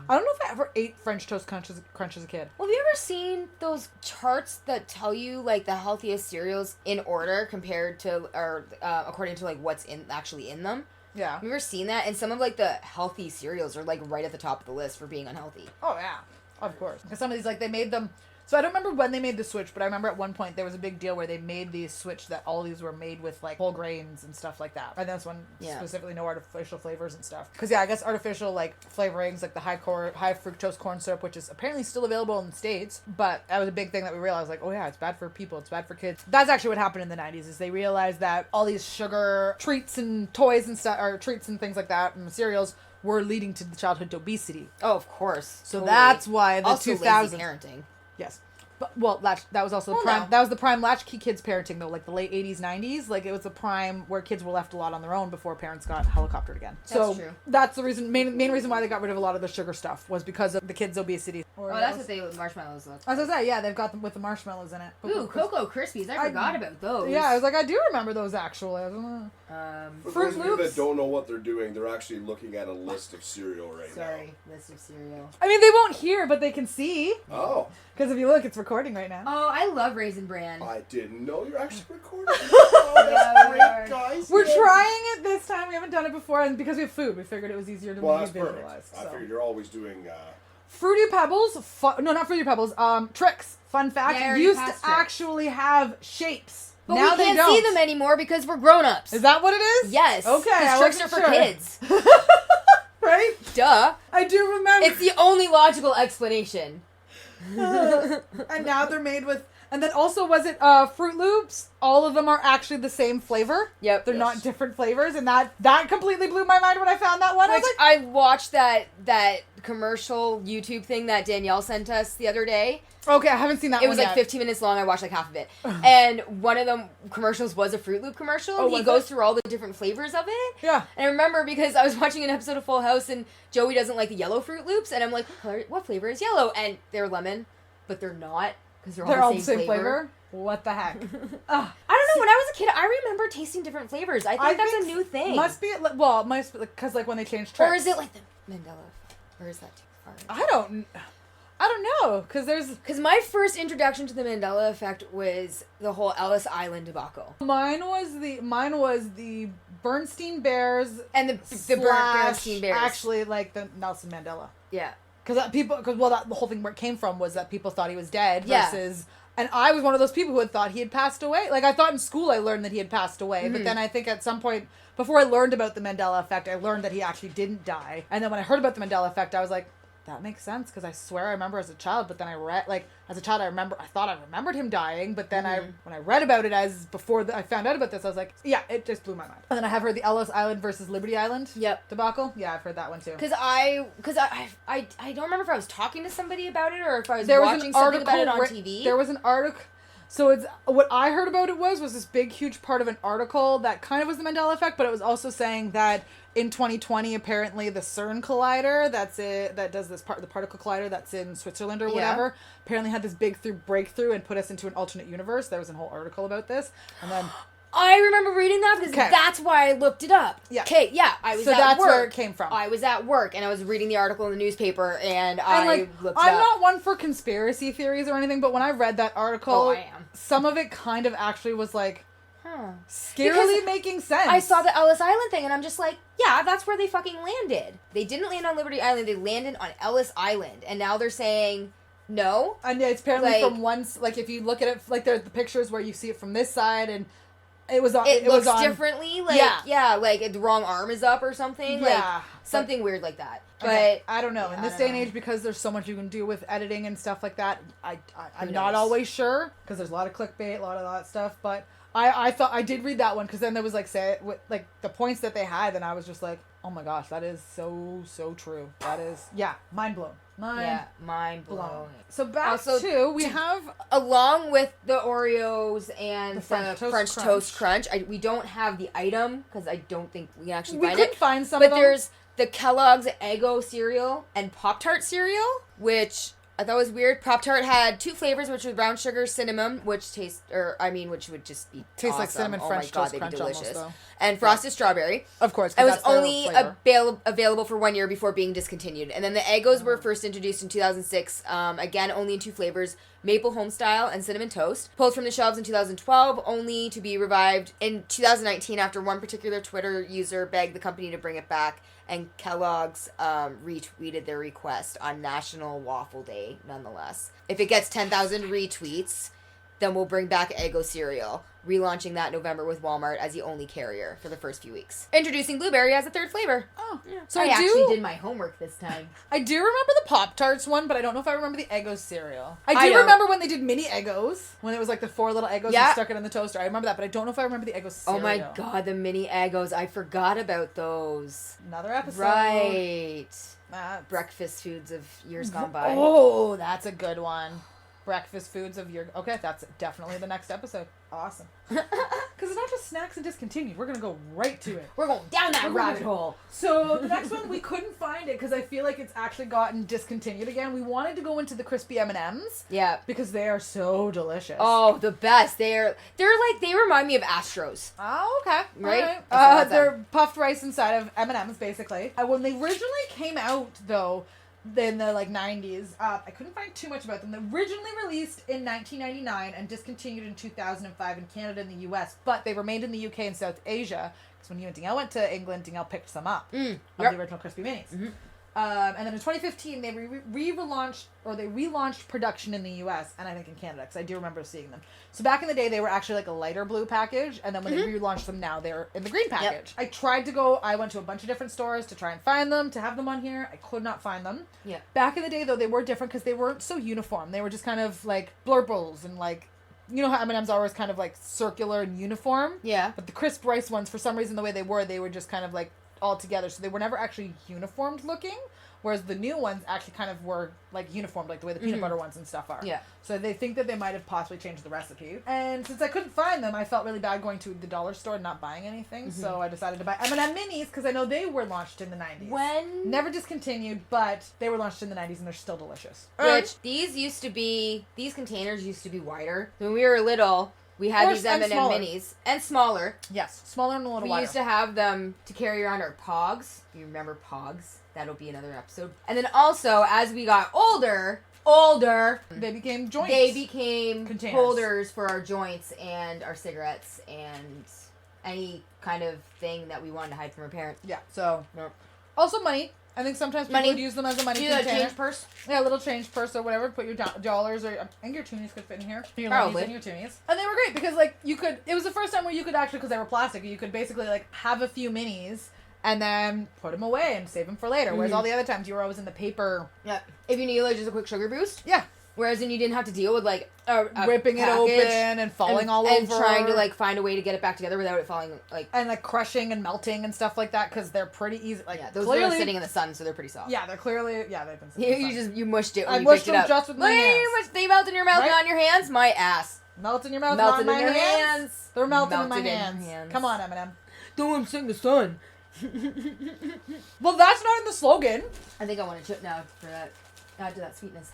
Speaker 1: I don't know if I ever ate French Toast Crunch as a kid.
Speaker 2: Well, have you ever seen those charts that tell you like the healthiest cereals in order compared to or according to like what's actually in them?
Speaker 1: Yeah.
Speaker 2: Have you ever seen that? And some of like the healthy cereals are like right at the top of the list for being unhealthy.
Speaker 1: Oh, yeah. Of course. Because some of these, like, they made them... So I don't remember when they made the switch, but I remember at one point there was a big deal where they made the switch that all these were made with, like, whole grains and stuff like that. And that's when specifically no artificial flavors and stuff. Because, yeah, I guess artificial, like, flavorings, like the high fructose corn syrup, which is apparently still available in the States. But that was a big thing that we realized, like, oh, yeah, it's bad for people. It's bad for kids. That's actually what happened in the 90s, is they realized that all these sugar treats and toys and stuff, or treats and things like that, and cereals were leading to childhood obesity.
Speaker 2: Oh, of course.
Speaker 1: So
Speaker 2: Totally.
Speaker 1: that's why the
Speaker 2: also
Speaker 1: 2000s...
Speaker 2: lazy parenting.
Speaker 1: Yes. But, well, that was also
Speaker 2: Well,
Speaker 1: prime.
Speaker 2: no.
Speaker 1: That was the prime latchkey kids parenting, though, like the late 80s, 90s. Like, it was the prime where kids were left a lot on their own before parents got helicoptered again. So
Speaker 2: true.
Speaker 1: that's the reason, main reason why they got rid of a lot of the sugar stuff was because of the kids' obesity.
Speaker 2: Oh, that's what they marshmallows look.
Speaker 1: As I say, yeah, they've got them with the marshmallows in it.
Speaker 2: Ooh, Cocoa Krispies. I forgot about those.
Speaker 1: Yeah, I was like, I do remember those actually. I don't know.
Speaker 3: For
Speaker 1: Fruit
Speaker 3: those of you
Speaker 1: Loops.
Speaker 3: that don't know what they're doing, they're actually looking at a list of cereal right
Speaker 2: Sorry, list of cereal.
Speaker 1: I mean, they won't hear, but they can see.
Speaker 3: now. Oh,
Speaker 1: Because if you look, it's recording right now.
Speaker 2: Oh, I love Raisin Bran.
Speaker 3: I didn't know you're actually recording. Oh,
Speaker 2: Yeah,
Speaker 3: that's
Speaker 2: we
Speaker 3: great,
Speaker 2: are.
Speaker 3: guys.
Speaker 1: We're
Speaker 3: Yeah.
Speaker 1: trying it this time. We haven't done it before, and because we have food, we figured it was easier to
Speaker 3: Well, that's perfect.
Speaker 1: visualize.
Speaker 3: I
Speaker 1: So.
Speaker 3: figured you're always doing.
Speaker 1: Fruity Pebbles, no, not Fruity Pebbles, Tricks. Fun fact,
Speaker 2: Yeah, I already
Speaker 1: used to
Speaker 2: passed Tricks.
Speaker 1: actually have shapes.
Speaker 2: But
Speaker 1: now
Speaker 2: we
Speaker 1: they
Speaker 2: can't
Speaker 1: don't.
Speaker 2: see them anymore because we're grown-ups.
Speaker 1: Is that what it is?
Speaker 2: Yes.
Speaker 1: Okay, I
Speaker 2: Because tricks are
Speaker 1: wasn't
Speaker 2: for
Speaker 1: sure.
Speaker 2: kids.
Speaker 1: Right?
Speaker 2: Duh.
Speaker 1: I do remember.
Speaker 2: It's the only logical explanation.
Speaker 1: And now they're made with... And then also, was it Fruit Loops? All of them are actually the same flavor.
Speaker 2: Yep.
Speaker 1: They're
Speaker 3: Yes.
Speaker 1: not different flavors, and that completely blew my mind when I found that one. I
Speaker 2: Which
Speaker 1: was like,
Speaker 2: I watched that commercial YouTube thing that Danielle sent us the other day.
Speaker 1: okay, I haven't seen that
Speaker 2: It
Speaker 1: one
Speaker 2: was like
Speaker 1: yet.
Speaker 2: 15 minutes long. I watched like half of it. And one of them commercials was a Fruit Loop commercial.
Speaker 1: Oh,
Speaker 2: He
Speaker 1: was
Speaker 2: goes
Speaker 1: it?
Speaker 2: through all the different flavors of it.
Speaker 1: Yeah.
Speaker 2: And I remember because I was watching an episode of Full House and Joey doesn't like the yellow Fruit Loops. And I'm like, what flavor is yellow? And they're lemon, but they're not because
Speaker 1: They're all the same flavor? What the heck?
Speaker 2: I don't know. When I was a kid, I remember tasting different flavors. I think that's a new thing.
Speaker 1: Must be, well, because like when they changed tricks.
Speaker 2: Or is it like the Mandela? Or is that too far?
Speaker 1: I don't... I don't know, because
Speaker 2: my first introduction to the Mandela effect was the whole Ellis Island debacle.
Speaker 1: Mine was the Bernstein Bears
Speaker 2: And the Bernstein Bears.
Speaker 1: Actually, like the Nelson Mandela.
Speaker 2: Yeah.
Speaker 1: Because the whole thing where it came from was that people thought he was dead
Speaker 2: Yeah.
Speaker 1: versus... And I was one of those people who had thought he had passed away. Like, I thought in school I learned that he had passed away. But then I think at some point, before I learned about the Mandela effect, I learned that he actually didn't die. And then when I heard about the Mandela effect, I was like, that makes sense. Because I swear I remember as a child. But then I read, like, as a child, I thought I remembered him dying. But then when I read about it I found out about this, I was like, yeah, it just blew my mind. And then I have heard the Ellis Island versus Liberty Island debacle. Yeah, I've heard that one too.
Speaker 2: Because I don't remember if I was talking to somebody about it or if I was watching something about it on TV.
Speaker 1: There was an article. So it's what I heard about it was this big, huge part of an article that kind of was the Mandela effect, but it was also saying that in 2020, apparently the CERN collider that does this the particle collider that's in Switzerland or whatever, apparently had this big breakthrough and put us into an alternate universe. There was a whole article about this, and then
Speaker 2: I remember reading that because that's why I looked it up.
Speaker 1: Yeah.
Speaker 2: Okay, yeah, I was at work.
Speaker 1: So that's where it came from.
Speaker 2: I was at work and I was reading the article in the newspaper and I looked it up.
Speaker 1: I'm not one for conspiracy theories or anything, but when I read that article, some of it kind of actually was like, scarily making sense.
Speaker 2: I saw the Ellis Island thing and I'm just like, yeah, that's where they fucking landed. They didn't land on Liberty Island, they landed on Ellis Island. And now they're saying... No.
Speaker 1: And it's apparently from once, like, if you look at it, like, there's the pictures where you see it from this side, and it was on...
Speaker 2: It looks differently, like, like, the wrong arm is up or something. Like, something weird like that. But...
Speaker 1: I don't know. In this day and age, because there's so much you can do with editing and stuff like that, I'm not always sure, because there's a lot of clickbait, a lot of that stuff, but I thought... I did read that one, because then there was, like, the points that they had, and I was just like, oh my gosh, that is so true. That is... Yeah, mind blown.
Speaker 2: Mind blown.
Speaker 1: So back to we have
Speaker 2: along with the Oreos and the
Speaker 1: French
Speaker 2: Toast Crunch. We don't have the item because I don't think we can actually find it.
Speaker 1: We could find some,
Speaker 2: but
Speaker 1: of them.
Speaker 2: There's the Kellogg's Eggo cereal and Pop-Tart cereal, which I thought was weird. Pop-Tart had 2 flavors, which was brown sugar cinnamon, which which would just be
Speaker 1: tastes
Speaker 2: awesome.
Speaker 1: like cinnamon French Toast Crunch
Speaker 2: delicious.
Speaker 1: Almost,
Speaker 2: and frosted strawberry.
Speaker 1: Of course,
Speaker 2: it was only available for 1 year before being discontinued. And then the Eggos were first introduced in 2006. Again, only in 2 flavors: maple homestyle and cinnamon toast. Pulled from the shelves in 2012, only to be revived in 2019 after one particular Twitter user begged the company to bring it back. And Kellogg's retweeted their request on National Waffle Day, nonetheless. If it gets 10,000 retweets, then we'll bring back Eggo cereal, relaunching that November with Walmart as the only carrier for the first few weeks. Introducing blueberry as a 3rd flavor.
Speaker 1: Oh,
Speaker 2: yeah. So I actually did my homework this time.
Speaker 1: I do remember the Pop-Tarts one, but I don't know if I remember the Eggo cereal. I do remember when they did mini Eggos, when it was like the 4 little Eggos and stuck it in the toaster. I remember that, but I don't know if I remember the Eggo cereal.
Speaker 2: Oh my god, the mini Eggos. I forgot about those.
Speaker 1: Another episode.
Speaker 2: Right. Breakfast foods of years gone by.
Speaker 1: Oh, that's a good one. Breakfast foods of your... Okay, that's definitely the next episode. Awesome. Because it's not just snacks and discontinued. We're going to go right to it.
Speaker 2: We're going down that rabbit hole.
Speaker 1: So the next one, we couldn't find it because I feel like it's actually gotten discontinued again. We wanted to go into the crispy M&Ms.
Speaker 2: Yeah.
Speaker 1: Because they are so delicious.
Speaker 2: Oh, the best. They're like, they remind me of Astros.
Speaker 1: Oh, okay.
Speaker 2: Right?
Speaker 1: They're puffed rice inside of M&Ms, basically. When they originally came out, though... in the 90s. I couldn't find too much about them. They originally released in 1999 and discontinued in 2005 in Canada and the US, but they remained in the UK and South Asia because when you and Danielle went to England, Danielle picked some up of the original Crispy Minis. Mm-hmm. And then in 2015, they relaunched production in the US and I think in Canada, because I do remember seeing them. So back in the day, they were actually like a lighter blue package, and then when they relaunched them now, they're in the green package. Yep. I went to a bunch of different stores to try and find them, to have them on here. I could not find them.
Speaker 2: Yeah.
Speaker 1: Back in the day, though, they were different because they weren't so uniform. They were just kind of like blurbles and like, you know how M&M's are always kind of like circular and uniform?
Speaker 2: Yeah.
Speaker 1: But the crisp rice ones, for some reason, the way they were just kind of like all together, so they were never actually uniformed looking, whereas the new ones actually kind of were like uniformed, like the way the peanut butter ones and stuff are.
Speaker 2: Yeah.
Speaker 1: So they think that they might have possibly changed the recipe. And since I couldn't find them, I felt really bad going to the dollar store and not buying anything. So I decided to buy M&M Minis because I know they were launched in the 90s. Never discontinued, but they were launched in the 90s and they're still delicious.
Speaker 2: Which these containers used to be wider. When we were little, We had
Speaker 1: Or-
Speaker 2: these
Speaker 1: and
Speaker 2: M&M
Speaker 1: smaller.
Speaker 2: Minis. And smaller.
Speaker 1: Yes, smaller and a little
Speaker 2: We
Speaker 1: wider.
Speaker 2: used to have them to carry around our Pogs. You remember Pogs? That'll be another episode. And then also, as we got older,
Speaker 1: They became joints.
Speaker 2: they became
Speaker 1: Containers.
Speaker 2: holders for our joints and our cigarettes and any kind of thing that we wanted to hide from our parents.
Speaker 1: Yeah, so.
Speaker 2: Nope.
Speaker 1: Also money. I think sometimes people
Speaker 2: Money.
Speaker 1: would use them as a money
Speaker 2: Do you have a
Speaker 1: container.
Speaker 2: change purse?
Speaker 1: Yeah, a little change purse or whatever. Put your dollars or I think your toonies could fit in here. Your
Speaker 2: Probably.
Speaker 1: loonies and your toonies. And they were great because like you could. It was the first time where you could actually, because they were plastic, you could basically like have a few minis and then put them away and save them for later. Whereas all the other times you were always in the paper.
Speaker 2: Yeah. If you need like just a quick sugar boost.
Speaker 1: Yeah.
Speaker 2: Whereas then you didn't have to deal with like a
Speaker 1: Ripping it
Speaker 2: package
Speaker 1: open and falling all
Speaker 2: and
Speaker 1: over.
Speaker 2: trying to like find a way to get it back together without it falling like.
Speaker 1: And like crushing and melting and stuff like that because they're pretty easy. Like
Speaker 2: Yeah, those
Speaker 1: clearly,
Speaker 2: were sitting in the sun, so they're pretty soft.
Speaker 1: Yeah, they're clearly they've been. Sitting in the sun.
Speaker 2: You mushed it. When
Speaker 1: I
Speaker 2: you
Speaker 1: mushed
Speaker 2: picked it
Speaker 1: them
Speaker 2: up.
Speaker 1: just with my
Speaker 2: Look at
Speaker 1: hands.
Speaker 2: you mush- They melt in your mouth
Speaker 1: Right?
Speaker 2: and on your hands. My ass.
Speaker 1: Melt in your mouth,
Speaker 2: Melted
Speaker 1: not in
Speaker 2: in
Speaker 1: my
Speaker 2: your
Speaker 1: hands.
Speaker 2: hands.
Speaker 1: They're melting in my
Speaker 2: Melted in your
Speaker 1: hands.
Speaker 2: hands.
Speaker 1: Come on, Eminem.
Speaker 2: Don't let them sit in the sun.
Speaker 1: Well, that's not in the slogan.
Speaker 2: I think I want to chip now for that. Add to that sweetness.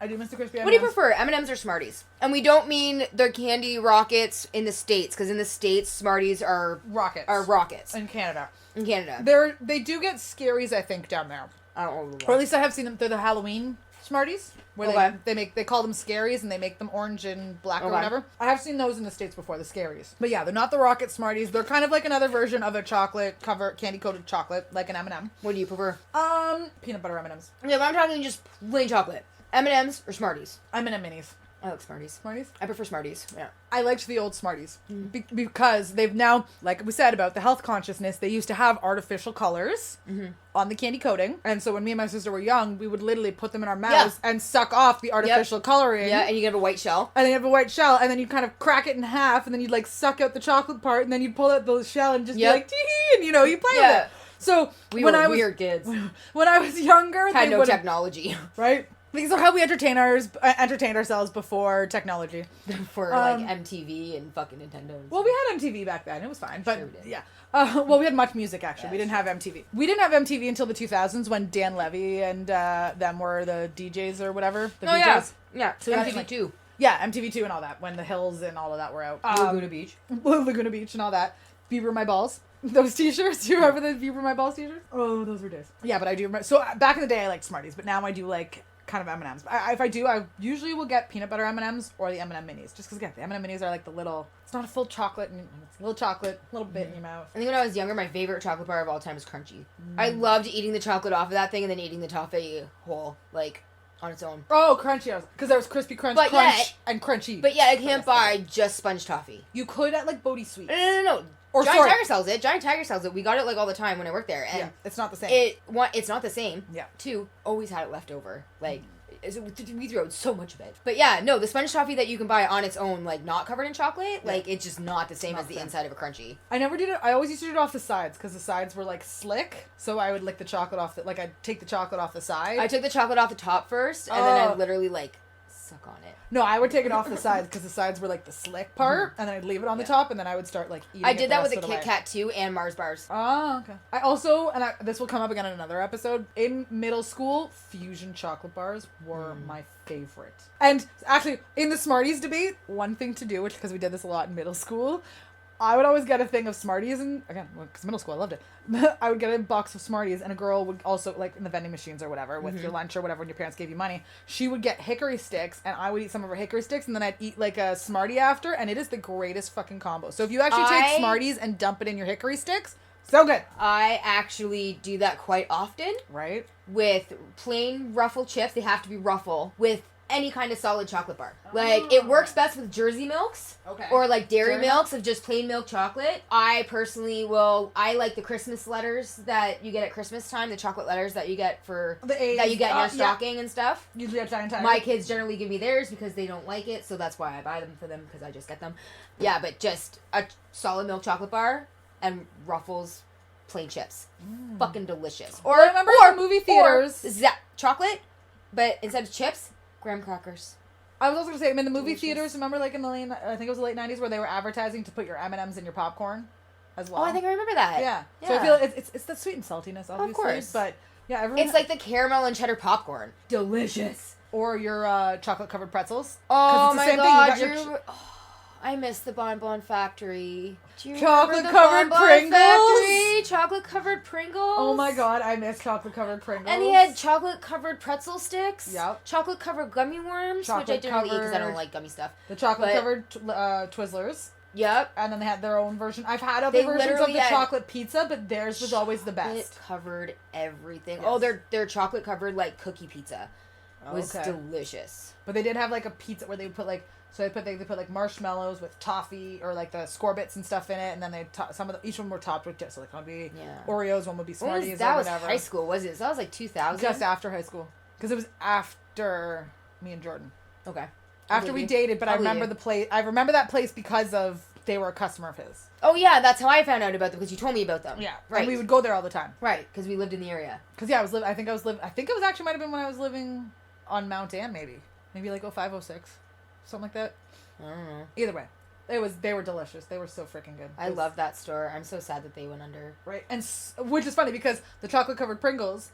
Speaker 1: I do Mr. Crispy.
Speaker 2: What do you prefer, M&M's or Smarties? And we don't mean the candy rockets in the States, because in the States, Smarties are
Speaker 1: Rockets.
Speaker 2: rockets.
Speaker 1: In Canada.
Speaker 2: In Canada.
Speaker 1: They do get Scaries, I think, down there.
Speaker 2: I don't know.
Speaker 1: Or at least I have seen them through the Halloween Smarties. Where
Speaker 2: Okay.
Speaker 1: they call them Scaries and they make them orange and black or
Speaker 2: Okay.
Speaker 1: whatever. I have seen those in the States before, the Scaries. But yeah, they're not the Rocket Smarties. They're kind of like another version of a chocolate candy coated chocolate, like an M&M.
Speaker 2: What do you prefer?
Speaker 1: Peanut butter M&Ms.
Speaker 2: Yeah, but I'm talking just plain chocolate. M&M's or Smarties?
Speaker 1: M&M Minis.
Speaker 2: I like Smarties.
Speaker 1: Smarties?
Speaker 2: I prefer Smarties. Yeah.
Speaker 1: I liked the old Smarties because they've now, like we said about the health consciousness, they used to have artificial colors on the candy coating. And so when me and my sister were young, we would literally put them in our mouths and suck off the artificial coloring.
Speaker 2: Yeah, and you get a white shell.
Speaker 1: And then you have a white shell, and then you kind of crack it in half, and then you'd like suck out the chocolate part, and then you'd pull out the shell and just be like, tee-hee, and you know, you play with it. So
Speaker 2: We
Speaker 1: when
Speaker 2: were
Speaker 1: I was
Speaker 2: weird kids.
Speaker 1: when I was younger,
Speaker 2: Had
Speaker 1: they
Speaker 2: no
Speaker 1: would've-
Speaker 2: technology.
Speaker 1: right? These are how we entertained ourselves before technology.
Speaker 2: For like MTV and fucking Nintendo.
Speaker 1: Well, we had MTV back then. It was fine. But,
Speaker 2: Sure we did.
Speaker 1: yeah. Well, we had much music, actually.
Speaker 2: Yeah,
Speaker 1: We didn't have MTV. We didn't have MTV until the 2000s when Dan Levy and them were the DJs or whatever. The
Speaker 2: Oh,
Speaker 1: VJs.
Speaker 2: yeah. Yeah,
Speaker 1: So that's
Speaker 2: MTV
Speaker 1: like-
Speaker 2: too.
Speaker 1: Yeah, MTV2 and all that. When the Hills and all of that were out.
Speaker 2: Laguna Beach.
Speaker 1: Laguna Beach and all that. Bieber My Balls. Those t-shirts. Do you remember the Bieber My Balls t-shirts? Oh, those were days. Yeah, but I do remember. So back in the day, I liked Smarties. But now I do like kind of M&Ms. If I do, I usually will get peanut butter M&Ms or the M&M Minis. Just because, again, the M&M Minis are like the little... It's not a full chocolate. And it's a little chocolate. A little bit in your mouth.
Speaker 2: I think when I was younger, my favorite chocolate bar of all time was Crunchy. I loved eating the chocolate off of that thing and then eating the toffee whole, like, on its own.
Speaker 1: Oh, Crunchy. Because there was Crispy Crunch,
Speaker 2: But
Speaker 1: Crunch,
Speaker 2: yet-
Speaker 1: and Crunchy.
Speaker 2: But yeah, I can't buy just sponge toffee.
Speaker 1: You could at like Bodie Sweets.
Speaker 2: No.
Speaker 1: Or
Speaker 2: Giant
Speaker 1: sorry.
Speaker 2: Tiger sells it. Giant Tiger sells it. We got it like all the time when I worked there, and
Speaker 1: Yeah, it's not the same.
Speaker 2: it's not the same.
Speaker 1: Yeah.
Speaker 2: Two, always had it left over. Like we threw out so much of it. But yeah, no, the sponge toffee that you can buy on its own, like not covered in chocolate, like it's just not the same
Speaker 1: Not
Speaker 2: as
Speaker 1: the
Speaker 2: the
Speaker 1: same.
Speaker 2: inside of a Crunchy.
Speaker 1: I never did it. I always used to do it off the sides because the sides were like slick. So I would lick the chocolate off like I'd take the chocolate off the side.
Speaker 2: I took the chocolate off the top first, and then
Speaker 1: Oh.
Speaker 2: I literally like suck on it.
Speaker 1: No, I would take it off the sides because the sides were like the slick part, and then I'd leave it on the top, and then I would start like eating.
Speaker 2: I
Speaker 1: it
Speaker 2: did
Speaker 1: the
Speaker 2: that with
Speaker 1: rest
Speaker 2: a
Speaker 1: of the
Speaker 2: Kit
Speaker 1: way.
Speaker 2: Kat too, and Mars bars.
Speaker 1: Oh, okay. I also, this will come up again in another episode, in middle school, fusion chocolate bars were my favorite. And actually, in the Smarties debate, one thing to do, which because we did this a lot in middle school, I would always get a thing of Smarties, and again, because middle school, I loved it. I would get a box of Smarties, and a girl would also, like in the vending machines or whatever, with your lunch or whatever, when your parents gave you money, she would get hickory sticks, and I would eat some of her hickory sticks, and then I'd eat like a Smartie after, and it is the greatest fucking combo. So if you actually take Smarties and dump it in your hickory sticks, so good.
Speaker 2: I actually do that quite often
Speaker 1: Right?
Speaker 2: with plain Ruffle chips. They have to be Ruffle with any kind of solid chocolate bar. Like, it works best with Jersey milks.
Speaker 1: Okay.
Speaker 2: Or like dairy
Speaker 1: Dairy
Speaker 2: milks of just plain milk chocolate. I personally I like the Christmas letters that you get at Christmas time, the chocolate letters that you get
Speaker 1: The A's,
Speaker 2: that you get in your
Speaker 1: yeah.
Speaker 2: stocking and stuff.
Speaker 1: Usually at Giant Tiger.
Speaker 2: My kids generally give me theirs because they don't like it, so that's why I buy them for them, because I just get them. Yeah, but just a solid milk chocolate bar and Ruffles plain chips. Fucking delicious.
Speaker 1: Or I remember in the movie theaters.
Speaker 2: Chocolate, but instead of chips, graham crackers.
Speaker 1: I was also gonna say, in the movie
Speaker 2: Delicious.
Speaker 1: theaters, remember like in the late, I think it was the late 90s, where they were advertising to put your M&Ms in your popcorn as well.
Speaker 2: Oh, I think I remember that.
Speaker 1: Yeah. So I feel it's the sweet and saltiness, obviously.
Speaker 2: course.
Speaker 1: But yeah, everyone.
Speaker 2: It's like the caramel and cheddar popcorn. Delicious.
Speaker 1: or your chocolate covered pretzels.
Speaker 2: Oh
Speaker 1: it's the
Speaker 2: my
Speaker 1: same
Speaker 2: god,
Speaker 1: thing. You got your
Speaker 2: you're... I miss the Bonbon Factory. Do you
Speaker 1: Chocolate
Speaker 2: remember the
Speaker 1: covered
Speaker 2: Bonbon
Speaker 1: Pringles?
Speaker 2: Factory? Chocolate covered Pringles.
Speaker 1: Oh my god, I miss chocolate covered Pringles.
Speaker 2: And he had chocolate covered pretzel sticks.
Speaker 1: Yep.
Speaker 2: Chocolate covered gummy worms, which I didn't really eat because I don't like gummy stuff.
Speaker 1: The chocolate covered Twizzlers.
Speaker 2: Yep.
Speaker 1: And then they had their own version. I've had other versions of the chocolate pizza, but theirs was always the best.
Speaker 2: It covered everything.
Speaker 1: Yes.
Speaker 2: Oh, their chocolate covered like cookie pizza was delicious.
Speaker 1: But they did have like a pizza where they would put like they put like marshmallows with toffee or like the Scorbits and stuff in it, and then they each one were topped with just like one would be Oreos, one would be Smarties
Speaker 2: that
Speaker 1: or
Speaker 2: was
Speaker 1: whatever.
Speaker 2: High school, was it? So that was like 2000.
Speaker 1: Just after high school, because it was after me and Jordan.
Speaker 2: Okay.
Speaker 1: After we dated, but I remember the place. I remember that place because of they were a customer of his.
Speaker 2: Oh yeah, that's how I found out about them because you told me about them.
Speaker 1: Yeah,
Speaker 2: right.
Speaker 1: And we would go there all the time.
Speaker 2: Right, because we lived in the area.
Speaker 1: Because I think it was actually might have been when I was living on Mount Ann, maybe like 05, 06, something like that.
Speaker 2: I don't know.
Speaker 1: Either way, they were delicious. They were so freaking good.
Speaker 2: I love that store. I'm so sad that they went under.
Speaker 1: Right, and which is funny because the chocolate covered Pringles,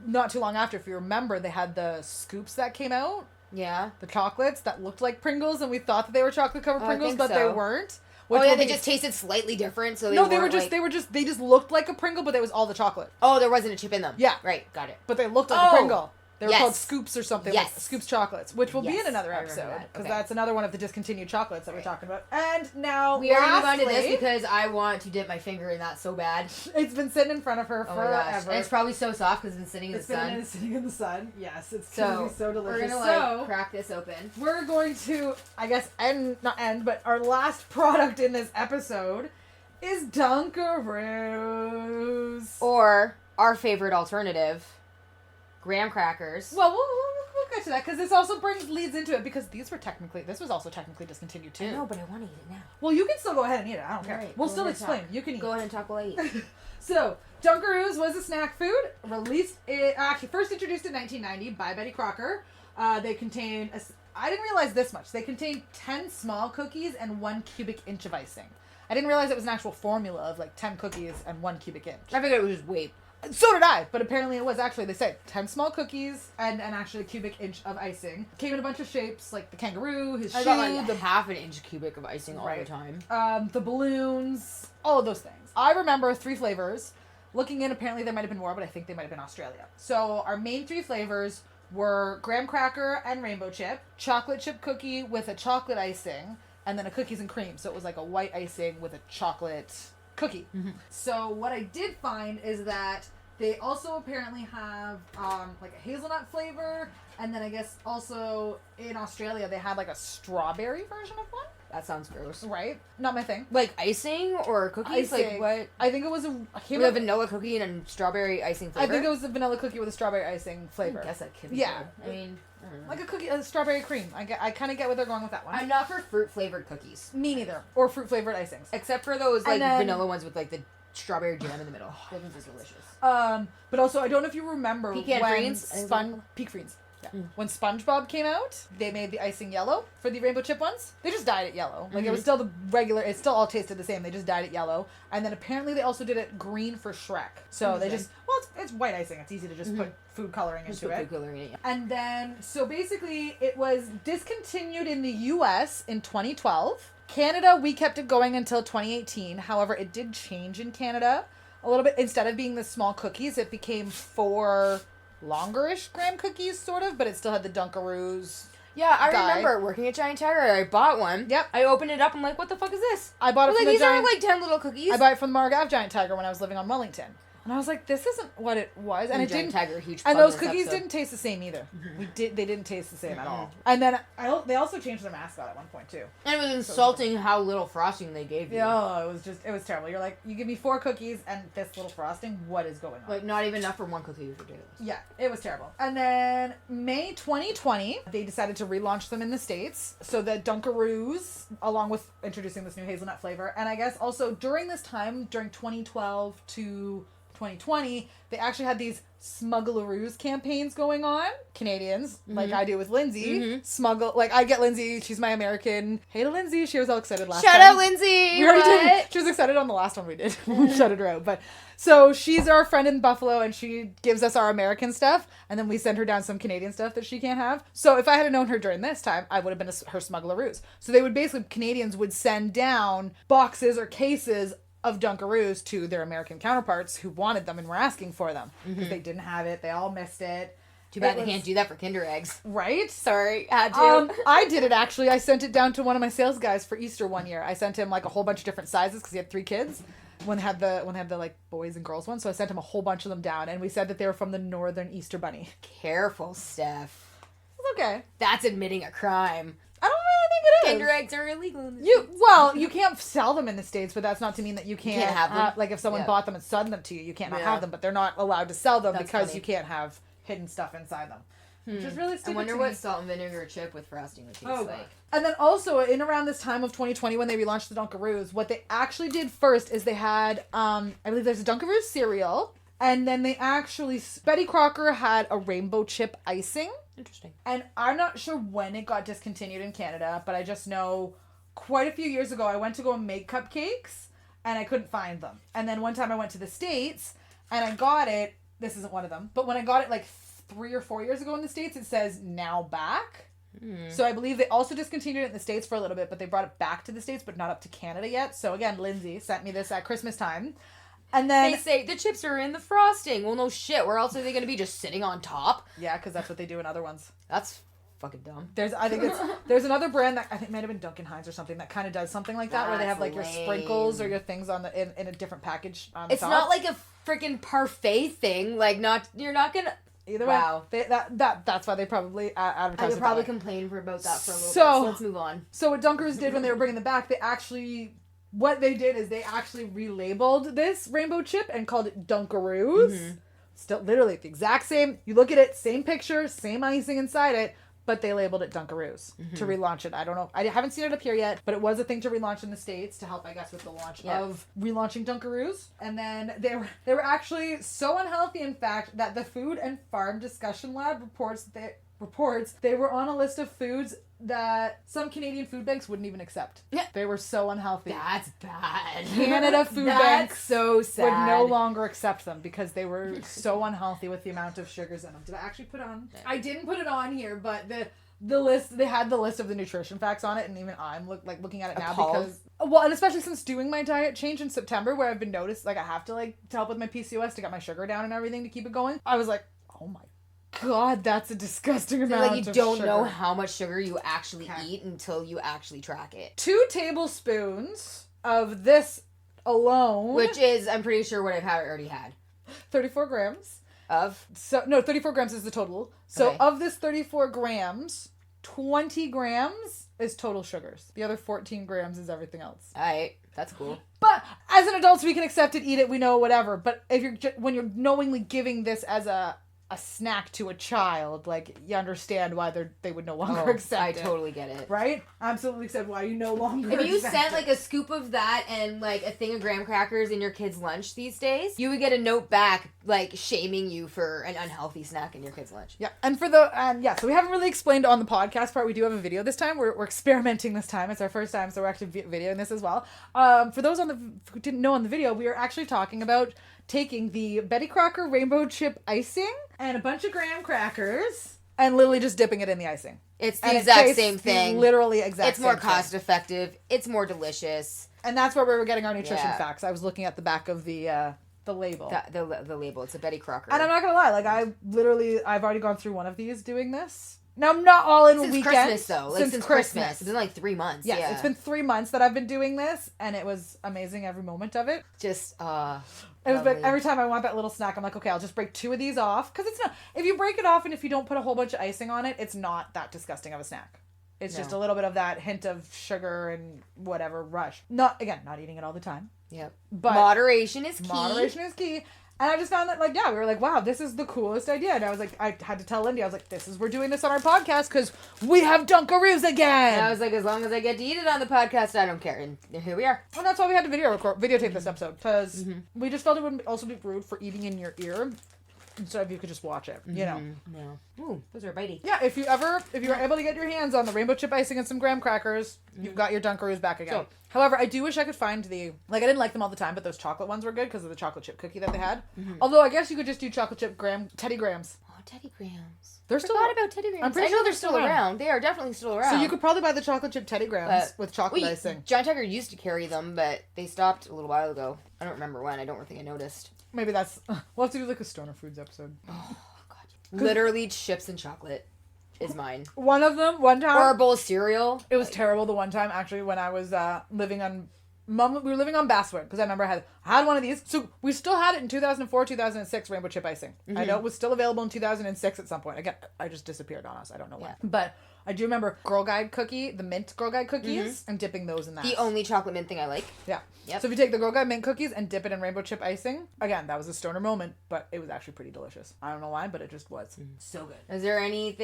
Speaker 1: not too long after, if you remember, they had the scoops that came out.
Speaker 2: Yeah.
Speaker 1: The chocolates that looked like Pringles, and we thought that they were chocolate covered Pringles, but they weren't.
Speaker 2: They just tasted slightly different. So
Speaker 1: they just looked like a Pringle, but it was all the chocolate.
Speaker 2: Oh, there wasn't a chip in them.
Speaker 1: Yeah,
Speaker 2: right, got it.
Speaker 1: But they looked like a Pringle. They were called Scoops or something.
Speaker 2: Yes.
Speaker 1: Like Scoops chocolates, which will be in another episode because that's another one of the discontinued chocolates that we're talking about. And now
Speaker 2: we already moved on to this because I want to dip my finger in that so bad.
Speaker 1: It's been sitting in front of her forever.
Speaker 2: And it's probably so soft because it's been sitting in the sun.
Speaker 1: It's sitting in the sun. Yes, it's gonna be so delicious.
Speaker 2: We're gonna crack this open.
Speaker 1: We're going to, I guess, but our last product in this episode is Dunkaroos,
Speaker 2: or our favorite alternative, graham crackers.
Speaker 1: Well, we'll get to that because this also leads into it because this was also technically discontinued too.
Speaker 2: I know, but I want to eat it now.
Speaker 1: Well, you can still go ahead and eat it. I don't care.
Speaker 2: Right,
Speaker 1: we'll still explain. You can eat.
Speaker 2: Go ahead and talk while I eat.
Speaker 1: So, Dunkaroos was a snack food first introduced in 1990 by Betty Crocker. They contained I didn't realize this much. They contained 10 small cookies and 1 cubic inch of icing. I didn't realize it was an actual formula of like 10 cookies and 1 cubic inch.
Speaker 2: I figured it was just weight.
Speaker 1: So did I, but apparently it was actually, they said 10 small cookies and actually a cubic inch of icing. Came in a bunch of shapes, like the kangaroo, his shoe,
Speaker 2: got like the half an inch cubic of icing all the time.
Speaker 1: The balloons, all of those things. I remember 3 flavors. Looking in, apparently there might have been more, but I think they might have been Australia. So our main 3 flavors were graham cracker and rainbow chip, chocolate chip cookie with a chocolate icing, and then a cookies and cream. So it was like a white icing with a chocolate cookie. Mm-hmm. So what I did find is that they also apparently have like a hazelnut flavor, and then I guess also in Australia they had like a strawberry version of one.
Speaker 2: That sounds gross.
Speaker 1: Right? Not my thing.
Speaker 2: Like icing or cookies?
Speaker 1: Icing.
Speaker 2: Like what?
Speaker 1: I think it was a
Speaker 2: vanilla cookie and a strawberry icing flavor?
Speaker 1: I think it was a vanilla cookie with a strawberry icing flavor.
Speaker 2: I guess that could be
Speaker 1: Yeah.
Speaker 2: good. I mean, I don't know.
Speaker 1: Like a strawberry cream. I kind of get where they're going with that one.
Speaker 2: I'm not for fruit flavored cookies.
Speaker 1: Me neither. Or fruit flavored icings.
Speaker 2: Except for those like vanilla ones with like the strawberry jam in the middle. Those ones are delicious.
Speaker 1: But also I don't know if you remember
Speaker 2: Pecan Freens?
Speaker 1: Peak Freens. Yeah. When SpongeBob came out, they made the icing yellow for the rainbow chip ones. They just dyed it yellow. Like it was still the regular. It still all tasted the same. They just dyed it yellow, and then apparently they also did it green for Shrek. So they just it's white icing. It's easy to just put food coloring into it.
Speaker 2: Food coloring in it.
Speaker 1: And then so basically it was discontinued in the U.S. in 2012. Canada, we kept it going until 2018. However, it did change in Canada a little bit. Instead of being the small cookies, it became 4 longer-ish graham cookies, sort of, but it still had the Dunkaroos.
Speaker 2: Yeah, I remember working at Giant Tiger. I bought one.
Speaker 1: Yep.
Speaker 2: I opened it up. I'm like, what the fuck is this?
Speaker 1: I bought it from
Speaker 2: these are like 10 little cookies.
Speaker 1: I bought it from the Margav Giant Tiger when I was living on Wellington. And I was like, this isn't what it was. And it
Speaker 2: Giant
Speaker 1: didn't.
Speaker 2: Tiger, huge
Speaker 1: and those cookies didn't taste the same either. They didn't taste the same at all. And then they also changed their mascot at one point too.
Speaker 2: And it was insulting how little frosting they gave you.
Speaker 1: Yeah, it was terrible. You're like, you give me 4 cookies and this little frosting. What is going on?
Speaker 2: Like not even enough for 1 cookie. It was ridiculous.
Speaker 1: Yeah, it was terrible. And then May 2020, they decided to relaunch them in the States. So the Dunkaroos, along with introducing this new hazelnut flavor, and I guess also during this time, during 2012 to 2020, they actually had these Smuggleroos campaigns going on. Canadians, like I do with Lindsay, smuggle. Like I get Lindsay, she's my American. Hey to Lindsay, she was all excited last time.
Speaker 2: Shout out Lindsay.
Speaker 1: We already did. She was excited on the last one we did. We shouted her out. But so she's our friend in Buffalo, and she gives us our American stuff, and then we send her down some Canadian stuff that she can't have. So if I had known her during this time, I would have been her Smuggleroos. So they would basically, Canadians would send down boxes or cases of Dunkaroos to their American counterparts who wanted them and were asking for them because they didn't have it. They all missed it.
Speaker 2: Too bad they can't do that for Kinder eggs.
Speaker 1: Right?
Speaker 2: Sorry, had to.
Speaker 1: I did it actually. I sent it down to one of my sales guys for Easter one year. I sent him like a whole bunch of different sizes because he had 3 kids. One had the like boys and girls one, so I sent him a whole bunch of them down, and we said that they were from the Northern Easter Bunny.
Speaker 2: Careful, Steph.
Speaker 1: It's okay.
Speaker 2: That's admitting a crime.
Speaker 1: I don't really think it is.
Speaker 2: Kinder eggs are illegal in the
Speaker 1: You can't sell them in the States, but that's not to mean that you can't
Speaker 2: have them.
Speaker 1: Like if someone bought them and sent them to you, you can't not have them, but they're not allowed to sell them because you can't have hidden stuff inside them. Which is really stupid.
Speaker 2: I wonder what salt and vinegar chip with frosting would taste like.
Speaker 1: And then also in around this time of 2020 when they relaunched the Dunkaroos, what they actually did first is they had I believe there's a Dunkaroos cereal, and then they actually Betty Crocker had a rainbow chip icing.
Speaker 2: Interesting.
Speaker 1: And I'm not sure when it got discontinued in Canada, but I just know quite a few years ago I went to go and make cupcakes and I couldn't find them. And then one time I went to the States and I got it. This isn't one of them, but when I got it like 3 or 4 years ago in the States, it says now back. So I believe they also discontinued it in the States for a little bit, but they brought it back to the States, but not up to Canada yet. So again, Lindsay sent me this at Christmas time. And then
Speaker 2: they say the chips are in the frosting. Well, no shit. Where else are they going to be? Just sitting on top?
Speaker 1: Yeah, because that's what they do in other ones.
Speaker 2: That's fucking dumb.
Speaker 1: There's another brand that I think might have been Duncan Hines or something that kind of does something like that, where they have like your sprinkles or your things on in a different package on
Speaker 2: it's
Speaker 1: top.
Speaker 2: Not like a freaking parfait thing. Like you're not gonna.
Speaker 1: Either way, that's why they probably advertise.
Speaker 2: I
Speaker 1: would
Speaker 2: could probably complain about that for a little bit. So let's move on.
Speaker 1: So what Dunkaroos did when they were bringing them back, what they did is they actually relabeled this rainbow chip and called it Dunkaroos. Still, literally the exact same. You look at it, same picture, same icing inside it, but they labeled it Dunkaroos to relaunch it. I don't know. I haven't seen it up here yet, but it was a thing to relaunch in the States to help, I guess, with the launch of relaunching Dunkaroos. And then they were actually so unhealthy, in fact, that the Food and Farm Discussion Lab reports they were on a list of foods that some Canadian food banks wouldn't even accept. Yeah. They were so unhealthy.
Speaker 2: That's bad.
Speaker 1: Canada food banks
Speaker 2: so sad.
Speaker 1: would no longer accept them because they were so unhealthy with the amount of sugars in them. Did I actually put it on? I didn't put it on here, but the list, they had the list of the nutrition facts on it, and even I'm looking at it now because, well, and especially since doing my diet change in September, where I've been noticed, like I have to to help with my PCOS to get my sugar down and everything to keep it going. I was like, oh my God, that's a disgusting amount of sugar.
Speaker 2: You don't know how much sugar you actually eat until you actually track it.
Speaker 1: 2 tablespoons of this alone.
Speaker 2: Which is, I'm pretty sure what I've already had.
Speaker 1: 34 grams.
Speaker 2: Of?
Speaker 1: 34 grams is the total. So of this 34 grams, 20 grams is total sugars. The other 14 grams is everything else.
Speaker 2: Alright, that's cool.
Speaker 1: But as an adult, we can accept it, eat it, we know, whatever. But if when you're knowingly giving this as a snack to a child, you understand why they would no longer accept it.
Speaker 2: I totally get it.
Speaker 1: Right? Absolutely said why you no longer
Speaker 2: If you
Speaker 1: accept
Speaker 2: sent a scoop of that and a thing of graham crackers in your kid's lunch these days, you would get a note back shaming you for an unhealthy snack in your kid's lunch.
Speaker 1: Yeah. And so we haven't really explained on the podcast part. We do have a video this time. We're experimenting this time. It's our first time, so we're actually videoing this as well. For those who didn't know on the video, we are actually talking about taking the Betty Crocker rainbow chip icing and a bunch of graham crackers and literally just dipping it in the icing.
Speaker 2: It's the exact same thing.
Speaker 1: Literally exact
Speaker 2: same thing. It's more cost effective. It's more delicious.
Speaker 1: And that's where we were getting our nutrition facts. I was looking at the back of the label.
Speaker 2: The label. It's a Betty Crocker.
Speaker 1: And I'm not going to lie. I've already gone through one of these doing this. Now, I'm not all in a weekend.
Speaker 2: Christmas, though. Since Christmas. It's been 3 months.
Speaker 1: Yes, it's been 3 months that I've been doing this, and it was amazing every moment of it.
Speaker 2: Just,
Speaker 1: it was every time I want that little snack, I'm like, okay, I'll just break 2 of these off. Because it's not, if you break it off and if you don't put a whole bunch of icing on it, it's not that disgusting of a snack. It's just a little bit of that hint of sugar and whatever rush. Not eating it all the time.
Speaker 2: Yep.
Speaker 1: But
Speaker 2: moderation is key.
Speaker 1: Moderation is key. And I just found that, like, yeah, we were like, wow, this is the coolest idea. And I was like, I had to tell Lindy, I was like, we're doing this on our podcast because we have Dunkaroos again.
Speaker 2: And I was like, as long as I get to eat it on the podcast, I don't care. And here we are.
Speaker 1: And that's why we had to videotape this episode, because we just felt it would also be rude for eating in your ear instead of you could just watch it, you know.
Speaker 2: No. Ooh, those are bitey.
Speaker 1: Yeah, if you're able to get your hands on the rainbow chip icing and some graham crackers, you've got your Dunkaroos back again.
Speaker 2: So,
Speaker 1: however, I do wish I could find I didn't like them all the time, but those chocolate ones were good because of the chocolate chip cookie that they had. Although I guess you could just do chocolate chip Teddy Grahams.
Speaker 2: Oh, Teddy Grahams.
Speaker 1: They're still
Speaker 2: Forgot about Teddy Grahams.
Speaker 1: I'm pretty
Speaker 2: I
Speaker 1: sure
Speaker 2: know
Speaker 1: they're
Speaker 2: they're still
Speaker 1: still
Speaker 2: around. They are definitely still around.
Speaker 1: So you could probably buy the chocolate chip Teddy Grahams with chocolate icing.
Speaker 2: John Tucker used to carry them, but they stopped a little while ago. I don't remember when. I don't think I noticed.
Speaker 1: Maybe we'll have to do like a Stoner Foods episode.
Speaker 2: Oh, God. Literally chips and chocolate is mine.
Speaker 1: One of them, one time.
Speaker 2: Or a bowl of cereal.
Speaker 1: It was terrible the one time, actually, when I was living on... we were living on Basswood, because I remember I had one of these. So we still had it in 2004, 2006, rainbow chip icing. I know it was still available in 2006 at some point. Again, I just disappeared on us. I don't know when. But I do remember Girl Guide cookie, the mint Girl Guide cookies, and dipping those in that.
Speaker 2: The only chocolate mint thing I like.
Speaker 1: Yeah.
Speaker 2: Yep.
Speaker 1: So if you take the Girl Guide mint cookies and dip it in rainbow chip icing, again, that was a stoner moment, but it was actually pretty delicious. I don't know why, but it just was.
Speaker 2: So good. Is there any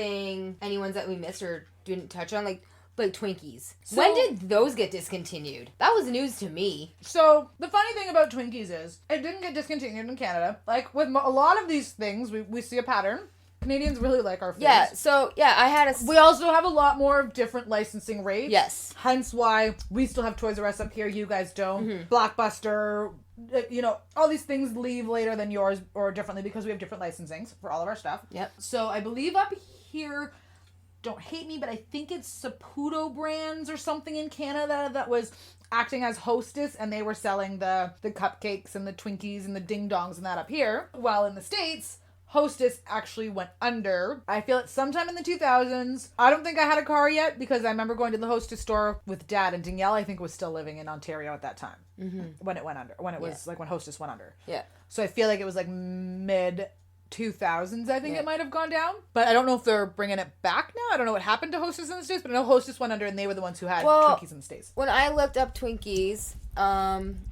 Speaker 2: ones that we missed or didn't touch on? Like Twinkies.
Speaker 1: So,
Speaker 2: when did those get discontinued? That was news to me.
Speaker 1: So the funny thing about Twinkies is it didn't get discontinued in Canada. Like with a lot of these things, we see a pattern. Canadians really like our foods.
Speaker 2: Yeah, so, I had
Speaker 1: We also have a lot more different licensing rates.
Speaker 2: Yes.
Speaker 1: Hence why we still have Toys R Us up here. You guys don't. Blockbuster, all these things leave later than yours or differently because we have different licensings for all of our stuff.
Speaker 2: Yep.
Speaker 1: So I believe up here, don't hate me, but I think it's Saputo Brands or something in Canada that was acting as hostess, and they were selling the cupcakes and the Twinkies and the ding dongs and that up here. While in the States, Hostess actually went under. I feel it sometime in the 2000s. I don't think I had a car yet because I remember going to the Hostess store with Dad, and Danielle, I think, was still living in Ontario at that time when it went under. When it was like when Hostess went under.
Speaker 2: Yeah.
Speaker 1: So I feel like it was like mid 2000s, I think it might have gone down. But I don't know if they're bringing it back now. I don't know what happened to Hostess in the States, but I know Hostess went under and they were the ones who had Twinkies in the States.
Speaker 2: When I looked up Twinkies,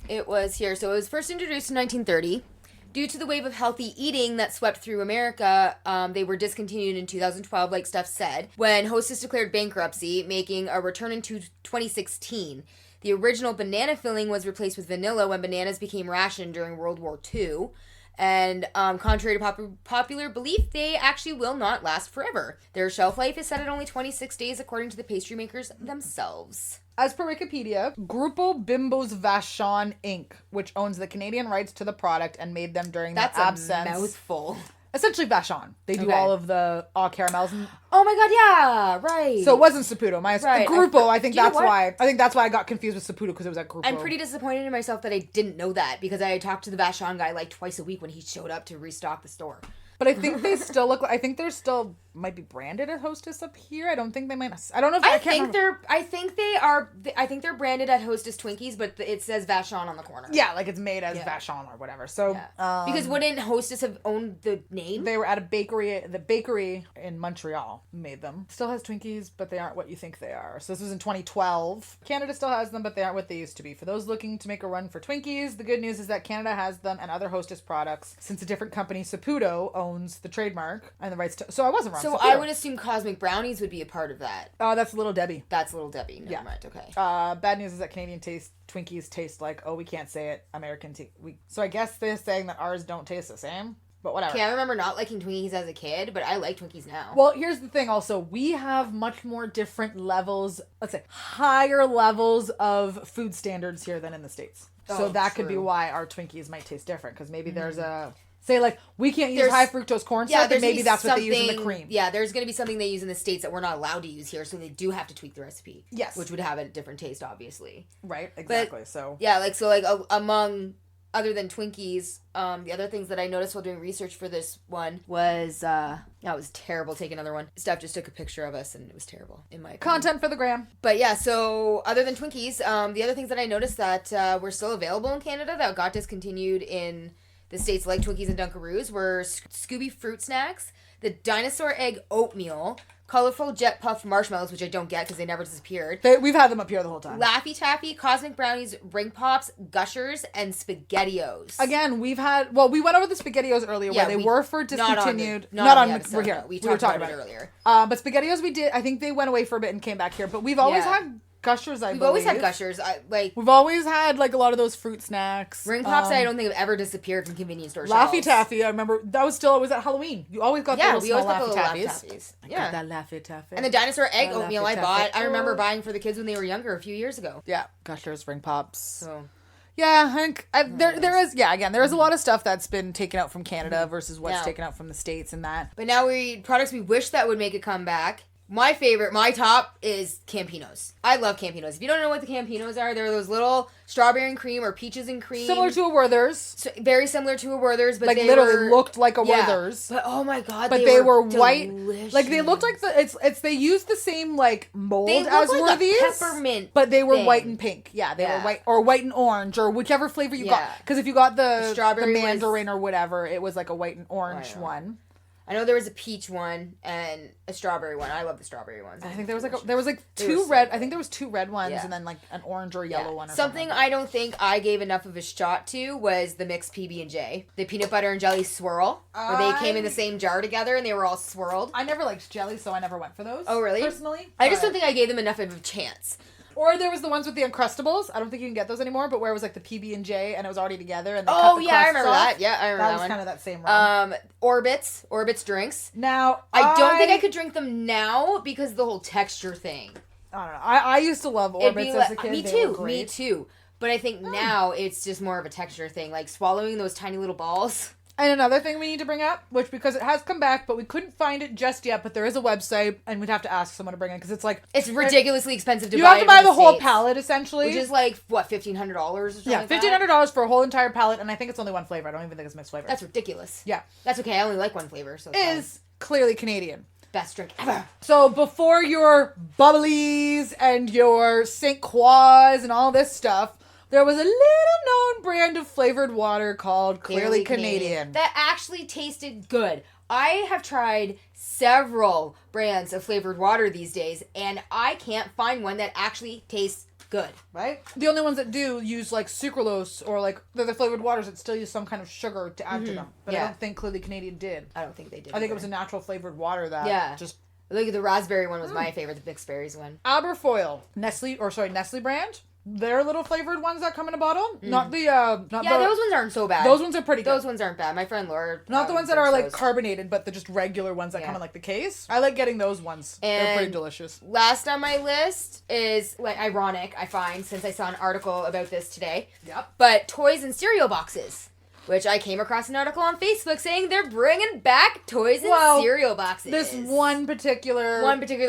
Speaker 2: it was here. So it was first introduced in 1930. Due to the wave of healthy eating that swept through America, they were discontinued in 2012, like Steph said, when Hostess declared bankruptcy, making a return in 2016. The original banana filling was replaced with vanilla when bananas became rationed during World War II. And contrary to popular belief, they actually will not last forever. Their shelf life is set at only 26 days, according to the pastry makers themselves.
Speaker 1: As per Wikipedia, Grupo Bimbo's Vachon Inc., which owns the Canadian rights to the product and made them during the absence.
Speaker 2: That's a mouthful.
Speaker 1: Essentially Vachon. They do all of the caramels.
Speaker 2: Oh my god, yeah, right.
Speaker 1: So it wasn't Saputo. Grupo, I think that's why. I think that's why I got confused with Saputo, because it was at Grupo.
Speaker 2: I'm pretty disappointed in myself that I didn't know that, because I talked to the Vachon guy like twice a week when he showed up to restock the store.
Speaker 1: But I think they still look. I think they're still might be branded at Hostess up here. I don't think they might. I don't know if I think
Speaker 2: they are. I think they're branded at Hostess Twinkies, but it says Vachon on the corner.
Speaker 1: Yeah, like it's made as Vachon or whatever. So
Speaker 2: because wouldn't Hostess have owned the name?
Speaker 1: They were at a bakery. The bakery in Montreal made them. Still has Twinkies, but they aren't what you think they are. So this was in 2012. Canada still has them, but they aren't what they used to be. For those looking to make a run for Twinkies, the good news is that Canada has them and other Hostess products, since a different company, Saputo, owns the trademark and the rights to. So I wasn't wrong.
Speaker 2: So
Speaker 1: Saputo.
Speaker 2: I would assume Cosmic Brownies would be a part of that.
Speaker 1: Oh, that's Little Debbie.
Speaker 2: That's Little Debbie. Never mind. Okay.
Speaker 1: Bad news is that Canadian Twinkies taste like, we can't say it, American so I guess they're saying that ours don't taste the same, but whatever.
Speaker 2: Okay, I remember not liking Twinkies as a kid, but I like Twinkies now.
Speaker 1: Well, here's the thing also. We have much more different levels, let's say higher levels of food standards here than in the States. So that could be why our Twinkies might taste different, because maybe there's a... Say, like, we can't use high fructose corn syrup, and maybe that's what they use in the cream.
Speaker 2: Yeah, there's going to be something they use in the States that we're not allowed to use here, so they do have to tweak the recipe.
Speaker 1: Yes.
Speaker 2: Which would have a different taste, obviously.
Speaker 1: Right, exactly.
Speaker 2: But,
Speaker 1: so
Speaker 2: yeah, among... Other than Twinkies, the other things that I noticed while doing research for this one was, it was terrible. Take another one. Steph just took a picture of us, and it was terrible, in my opinion.
Speaker 1: Content for the gram.
Speaker 2: But yeah, so other than Twinkies, the other things that I noticed that were still available in Canada that got discontinued in the States, like Twinkies and Dunkaroos, were Scooby Fruit Snacks, the Dinosaur Egg Oatmeal, colorful jet puffed marshmallows, which I don't get because they never disappeared.
Speaker 1: We've had them up here the whole time.
Speaker 2: Laffy Taffy, Cosmic Brownies, Ring Pops, Gushers, and Spaghettios.
Speaker 1: Again, we went over the Spaghettios earlier where they were for discontinued.
Speaker 2: Not on the
Speaker 1: we're here.
Speaker 2: No, we talked about it earlier.
Speaker 1: But Spaghettios we did, I think they went away for a bit and came back here. But we've always had Gushers, We've
Speaker 2: always had Gushers.
Speaker 1: We've always had, like, a lot of those fruit snacks.
Speaker 2: Ring Pops, I don't think have ever disappeared from convenience store
Speaker 1: Laffy
Speaker 2: shelves.
Speaker 1: Taffy, I remember, that was still always at Halloween. You always got the little small Laffy Taffies.
Speaker 2: I
Speaker 1: got that Laffy Taffy.
Speaker 2: And the dinosaur egg oatmeal
Speaker 1: Laffy
Speaker 2: I
Speaker 1: Taffy.
Speaker 2: bought, I remember buying for the kids when they were younger a few years ago.
Speaker 1: Yeah, Gushers, Ring Pops.
Speaker 2: So...
Speaker 1: Yeah, I think there is a lot of stuff that's been taken out from Canada versus what's taken out from the States and that.
Speaker 2: But now products we wish that would make a comeback. My top is Campinos. I love Campinos. If you don't know what the Campinos are, they're those little strawberry and cream or peaches and cream.
Speaker 1: Similar to a Werther's.
Speaker 2: So, very similar to a Werther's, but
Speaker 1: like
Speaker 2: they
Speaker 1: literally looked like a Werther's.
Speaker 2: But oh my god,
Speaker 1: but they were
Speaker 2: delicious.
Speaker 1: white. Like they looked like they used the same like mold as
Speaker 2: like
Speaker 1: Werther's.
Speaker 2: Peppermint.
Speaker 1: But they were
Speaker 2: thing.
Speaker 1: white and pink. Yeah, they were white or white and orange or whichever flavor you got. Because if you got the
Speaker 2: strawberry,
Speaker 1: the mandarin or whatever, it was like a white and orange one.
Speaker 2: I know there was a peach one and a strawberry one. I love the strawberry ones.
Speaker 1: I think there was two red. I think there was two red ones and then like an orange or a yellow one. Or
Speaker 2: something I don't think I gave enough of a shot to was the mixed PB&J, the peanut butter and jelly swirl, where they came in the same jar together and they were all swirled.
Speaker 1: I never liked jelly, so I never went for those.
Speaker 2: Oh really?
Speaker 1: Personally,
Speaker 2: I just don't think I gave them enough of a chance.
Speaker 1: Or there was the ones with the Uncrustables. I don't think you can get those anymore, but where it was like the PB&J and it was already together. And they cut the
Speaker 2: I remember
Speaker 1: off.
Speaker 2: that. Yeah, I remember that
Speaker 1: was
Speaker 2: one.
Speaker 1: kind of that same run.
Speaker 2: Orbits drinks.
Speaker 1: Now,
Speaker 2: I don't think I could drink them now because of the whole texture thing.
Speaker 1: I don't know. I used to love Orbits as a kid.
Speaker 2: Me too. But I think now it's just more of a texture thing, like swallowing those tiny little balls.
Speaker 1: And another thing we need to bring up, which because it has come back, but we couldn't find it just yet, but there is a website, and we'd have to ask someone to bring it, because it's like...
Speaker 2: It's ridiculously expensive to buy.
Speaker 1: You have to buy the whole pallet, essentially.
Speaker 2: Which is like, what, $1,500 or something like that?
Speaker 1: Yeah, $1,500 for a whole entire pallet, and I think it's only one flavor. I don't even think it's mixed flavor.
Speaker 2: That's ridiculous.
Speaker 1: Yeah.
Speaker 2: That's okay, I only like one flavor, so it's
Speaker 1: is clearly Canadian.
Speaker 2: Best drink ever.
Speaker 1: So before your bubblies and your St. Croix and all this stuff... There was a little-known brand of flavored water called Clearly Canadian.
Speaker 2: That actually tasted good. I have tried several brands of flavored water these days, and I can't find one that actually tastes good.
Speaker 1: Right? The only ones that do use, like, sucralose or, like, they're the flavored waters that still use some kind of sugar to add to them. But I don't think Clearly Canadian did.
Speaker 2: I don't think they did.
Speaker 1: I think it was a natural flavored water that just...
Speaker 2: Look, the raspberry one was my favorite, the mixed berries one.
Speaker 1: Aberfoyle, Nestle brand. Their little flavored ones that come in a bottle. Not the
Speaker 2: those ones aren't so bad.
Speaker 1: Those ones are pretty good.
Speaker 2: Those ones aren't bad. My friend Laura.
Speaker 1: Not the ones that are like carbonated, but the just regular ones that come in like the case. I like getting those ones.
Speaker 2: And
Speaker 1: they're pretty delicious.
Speaker 2: Last on my list is like ironic, I find, since I saw an article about this today.
Speaker 1: Yep.
Speaker 2: But toys and cereal boxes. Which I came across an article on Facebook saying they're bringing back toys and cereal boxes.
Speaker 1: This one particular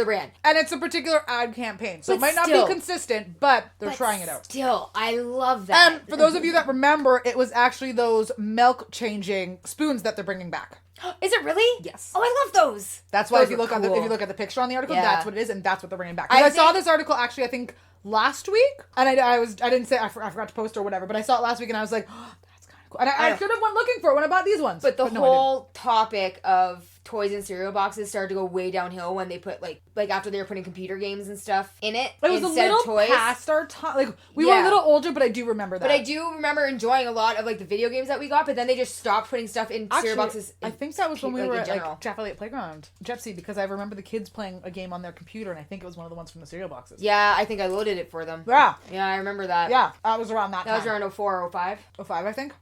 Speaker 2: brand.
Speaker 1: And it's a particular ad campaign. So it might not be consistent, but they're trying it out.
Speaker 2: Still, I love that.
Speaker 1: And for those of you that remember, it was actually those milk changing spoons that they're bringing back.
Speaker 2: Is it really?
Speaker 1: Yes.
Speaker 2: Oh, I love those.
Speaker 1: That's why if you look at the picture on the article, that's what it is, and that's what they're bringing back. I saw this article actually, I think last week, and I didn't say I forgot to post or whatever, but I saw it last week, and I was like, oh, that's kind of cool. And I should have went looking for it when I bought these ones.
Speaker 2: But the whole topic of toys and cereal boxes started to go way downhill when they put like after they were putting computer games and stuff in it.
Speaker 1: It was a little past our time. Like we were a little older, but I do remember that.
Speaker 2: But I do remember enjoying a lot of like the video games that we got. But then they just stopped putting stuff in cereal boxes.
Speaker 1: I think that was when we were at like Jaffa Elliott Playground, Jepsy, because I remember the kids playing a game on their computer, and I think it was one of the ones from the cereal boxes.
Speaker 2: Yeah, I think I loaded it for them.
Speaker 1: Yeah,
Speaker 2: I remember that.
Speaker 1: Yeah, that was around that time.
Speaker 2: That was around 04, 05.
Speaker 1: 05, I think.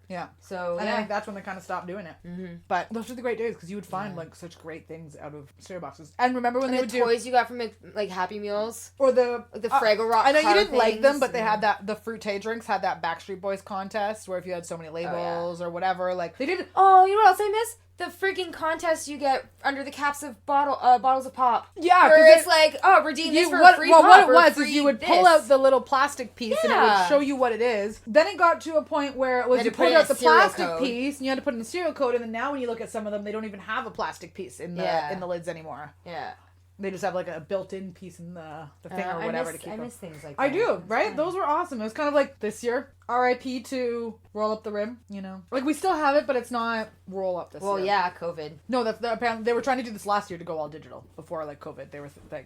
Speaker 2: Yeah. So
Speaker 1: and I think that's when they kind of stopped doing it. Mm-hmm. But those were the great days because you would find like such great things out of cereal boxes. And remember when they would do
Speaker 2: toys you got from like Happy Meals
Speaker 1: or the
Speaker 2: Fraggle Rock.
Speaker 1: I know you didn't like them, but they had that the Fruité drinks had that Backstreet Boys contest where if you had so many labels or whatever, like they did.
Speaker 2: Oh, you know what else I miss? The freaking contest you get under the caps of bottles of pop.
Speaker 1: Yeah,
Speaker 2: where it's like, redeem this for free pop.
Speaker 1: What it was is you would pull out the little plastic piece and it would show you what it is. Then it got to a point where it was you pulled out the plastic piece and you had to put in the cereal code, and then now when you look at some of them, they don't even have a plastic piece in the lids anymore.
Speaker 2: Yeah.
Speaker 1: They just have like a built-in piece in the thing or whatever to keep
Speaker 2: I
Speaker 1: them.
Speaker 2: miss things like that.
Speaker 1: I do,
Speaker 2: It's
Speaker 1: right?
Speaker 2: fun.
Speaker 1: Those were awesome. It was kind of like this year, RIP to roll up the rim, you know? Like, we still have it, but it's not roll up this year.
Speaker 2: Well, yeah, COVID.
Speaker 1: No, apparently they were trying to do this last year to go all digital before like COVID.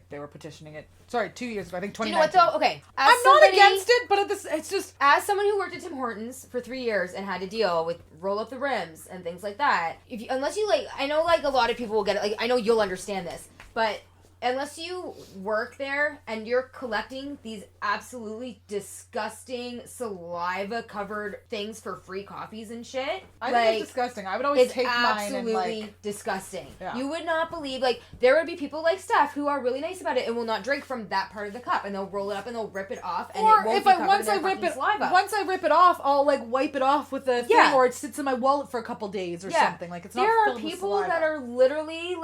Speaker 1: They were petitioning it. Sorry, 2 years ago. I think
Speaker 2: Do you
Speaker 1: 2019.
Speaker 2: know what though? Okay,
Speaker 1: I'm not against it, but it's just
Speaker 2: As someone who worked at Tim Hortons for 3 years and had to deal with roll up the rims and things like that, unless you like, I know like a lot of people will get it. Like I know you'll understand this, but unless you work there and you're collecting these absolutely disgusting saliva covered things for free coffees and shit,
Speaker 1: I think it's disgusting. I would always
Speaker 2: it's
Speaker 1: take mine and
Speaker 2: absolutely
Speaker 1: like
Speaker 2: disgusting.
Speaker 1: Yeah.
Speaker 2: You would not believe, like, there would be people like Steph who are really nice about it and will not drink from that part of the cup, and they'll roll it up and they'll rip it off, and
Speaker 1: or
Speaker 2: it won't
Speaker 1: if
Speaker 2: be
Speaker 1: I
Speaker 2: covered
Speaker 1: once
Speaker 2: in
Speaker 1: I
Speaker 2: their
Speaker 1: rip
Speaker 2: fucking
Speaker 1: it
Speaker 2: saliva.
Speaker 1: once I rip it off, I'll like wipe it off with the thing,
Speaker 2: Yeah.
Speaker 1: or it sits in my wallet for a couple days or something. Like it's not.
Speaker 2: There are
Speaker 1: filled with
Speaker 2: people
Speaker 1: saliva.
Speaker 2: that are literally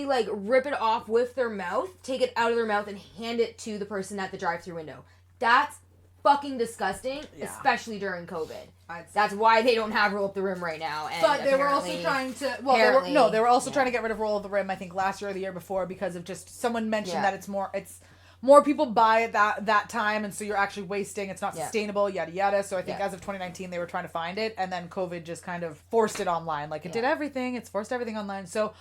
Speaker 2: like rip it off with their mouth, take it out of their mouth, and hand it to the person at the drive-through window. That's fucking disgusting,
Speaker 1: Yeah.
Speaker 2: especially during COVID. That's why they don't have roll up the rim right now. And
Speaker 1: But they were also
Speaker 2: apparently-
Speaker 1: trying to.
Speaker 2: apparently,
Speaker 1: They were also
Speaker 2: yeah.
Speaker 1: trying to get rid of roll of the rim. I think last year or the year before because of just someone mentioned
Speaker 2: Yeah.
Speaker 1: that it's more people buy it that time, and so you're actually wasting. It's not
Speaker 2: Yeah.
Speaker 1: sustainable. Yada yada. So I think
Speaker 2: Yeah.
Speaker 1: as of 2019 they were trying to find it, and then COVID just kind of forced it online. Like it did everything. It's forced everything online. So.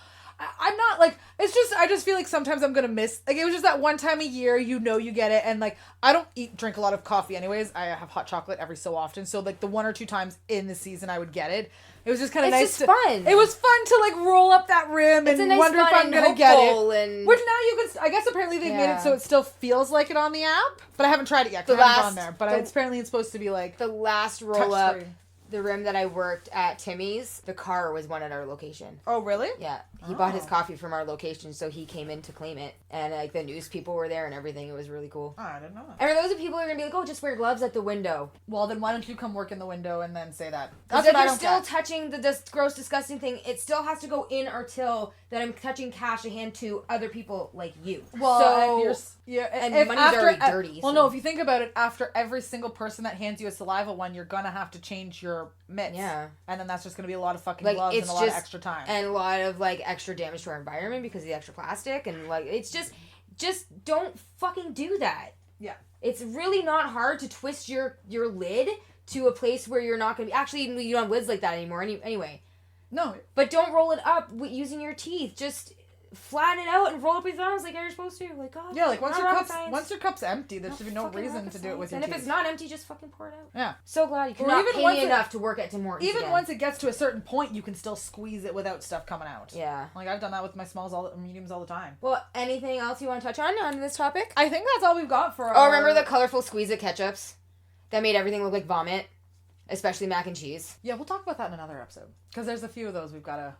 Speaker 1: I'm not like I just feel like sometimes I'm gonna miss like it was just that one time a year you get it, and like I don't drink a lot of coffee anyways. I have hot chocolate every so often, so like the 1 or 2 times in the season I would get it. It was just kind of nice.
Speaker 2: It's just fun.
Speaker 1: It was fun to like roll up that rim
Speaker 2: It's a
Speaker 1: and
Speaker 2: nice
Speaker 1: wonder if
Speaker 2: fun
Speaker 1: I'm
Speaker 2: and
Speaker 1: gonna get
Speaker 2: hopeful
Speaker 1: it.
Speaker 2: and-
Speaker 1: Which now you can. I guess apparently they've made
Speaker 2: Yeah.
Speaker 1: it so it still feels like it on the app, but I haven't tried it yet. 'Cause
Speaker 2: The
Speaker 1: I haven't
Speaker 2: last-
Speaker 1: gone there, but apparently it's supposed to be like
Speaker 2: The last roll up,
Speaker 1: touchscreen.
Speaker 2: the rim that I worked at Timmy's, the car was one at our location.
Speaker 1: Oh really?
Speaker 2: Yeah, he bought his
Speaker 1: Oh.
Speaker 2: coffee from our location, so he came in to claim it, and like the news people were there and everything. It was really cool.
Speaker 1: Oh, I didn't know that.
Speaker 2: And for those of people who are gonna be like, "Oh, just wear gloves at the window,"
Speaker 1: Well, then why don't you come work in the window and then say that?
Speaker 2: because
Speaker 1: That's
Speaker 2: if
Speaker 1: what I
Speaker 2: you're
Speaker 1: don't
Speaker 2: still
Speaker 1: get.
Speaker 2: touching the gross, disgusting thing, it still has to go in our till that I'm touching cash to hand to other people like you.
Speaker 1: Well,
Speaker 2: so
Speaker 1: and
Speaker 2: and money's already dirty,
Speaker 1: Well,
Speaker 2: so-
Speaker 1: no, if you think about it, after every single person that hands you a saliva one, you're gonna have to change your mitts.
Speaker 2: Yeah.
Speaker 1: And then that's just gonna be a lot of fucking
Speaker 2: Like,
Speaker 1: gloves and
Speaker 2: it's
Speaker 1: a lot of
Speaker 2: just-
Speaker 1: extra time.
Speaker 2: and a lot of like extra damage to our environment because of the extra plastic, and like it's just don't fucking do that.
Speaker 1: Yeah.
Speaker 2: It's really not hard to twist your lid to a place where you're not gonna be. Actually, you don't have lids like that anymore. Anyway,
Speaker 1: No.
Speaker 2: but don't roll it up using your teeth. Just flatten it out and roll up your thumbs like you're supposed to. Like, God,
Speaker 1: Yeah, like once
Speaker 2: not
Speaker 1: your
Speaker 2: rocket
Speaker 1: cup's
Speaker 2: science.
Speaker 1: empty, there
Speaker 2: Not
Speaker 1: should be no
Speaker 2: fucking
Speaker 1: reason
Speaker 2: rocket
Speaker 1: to do it with
Speaker 2: science.
Speaker 1: your
Speaker 2: And
Speaker 1: teeth.
Speaker 2: if it's not empty, just fucking pour it out.
Speaker 1: Yeah.
Speaker 2: So glad you
Speaker 1: Or
Speaker 2: cannot
Speaker 1: even
Speaker 2: pay
Speaker 1: once
Speaker 2: me
Speaker 1: it-
Speaker 2: enough to work at Tim Hortons
Speaker 1: Even
Speaker 2: again.
Speaker 1: once it gets to a certain point, you can still squeeze it without stuff coming out.
Speaker 2: Yeah.
Speaker 1: Like I've done that with my mediums all the time.
Speaker 2: Well, anything else you want to touch on this topic?
Speaker 1: I think that's all we've got for
Speaker 2: Oh, remember the colorful Squeeze-It ketchups that made everything look like vomit, especially mac and cheese.
Speaker 1: Yeah, we'll talk about that in another episode because there's a few of those we gotta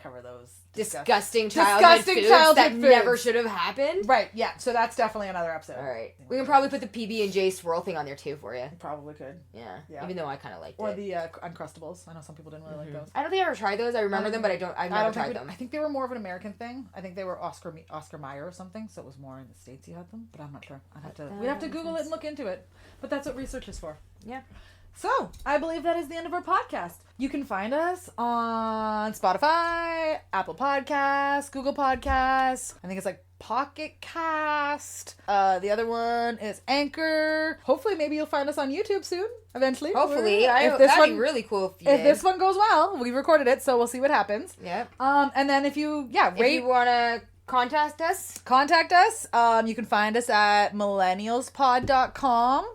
Speaker 1: cover those.
Speaker 2: Disgusting
Speaker 1: Disgusting
Speaker 2: foods
Speaker 1: childhood
Speaker 2: that
Speaker 1: foods.
Speaker 2: never should have happened.
Speaker 1: Right. Yeah. So that's definitely another episode.
Speaker 2: All right, we can probably put the PB&J swirl thing on there too for you.
Speaker 1: Probably could.
Speaker 2: Yeah,
Speaker 1: Yeah.
Speaker 2: even though I kind of liked
Speaker 1: Or
Speaker 2: it.
Speaker 1: the Uncrustables. I know some people didn't really like those.
Speaker 2: I don't think I ever tried those. I remember them, but I've never tried them.
Speaker 1: I think they were more of an American thing. I think they were Oscar Mayer or something, so it was more in the States you had them, but I'm not sure. We'd have to
Speaker 2: makes
Speaker 1: Google it
Speaker 2: sense.
Speaker 1: and look into it. But that's what research is for.
Speaker 2: Yeah.
Speaker 1: So, I believe that is the end of our podcast. You can find us on Spotify, Apple Podcasts, Google Podcasts. I think it's like Pocket Cast. The other one is Anchor. Hopefully, maybe you'll find us on YouTube soon, eventually.
Speaker 2: Hopefully,
Speaker 1: if this
Speaker 2: that'd be
Speaker 1: one,
Speaker 2: really cool if you
Speaker 1: if
Speaker 2: did.
Speaker 1: this one goes well, we recorded it, so we'll see what happens.
Speaker 2: Yep.
Speaker 1: And then if you,
Speaker 2: If you want to contact us,
Speaker 1: you can find us at millennialspod.com.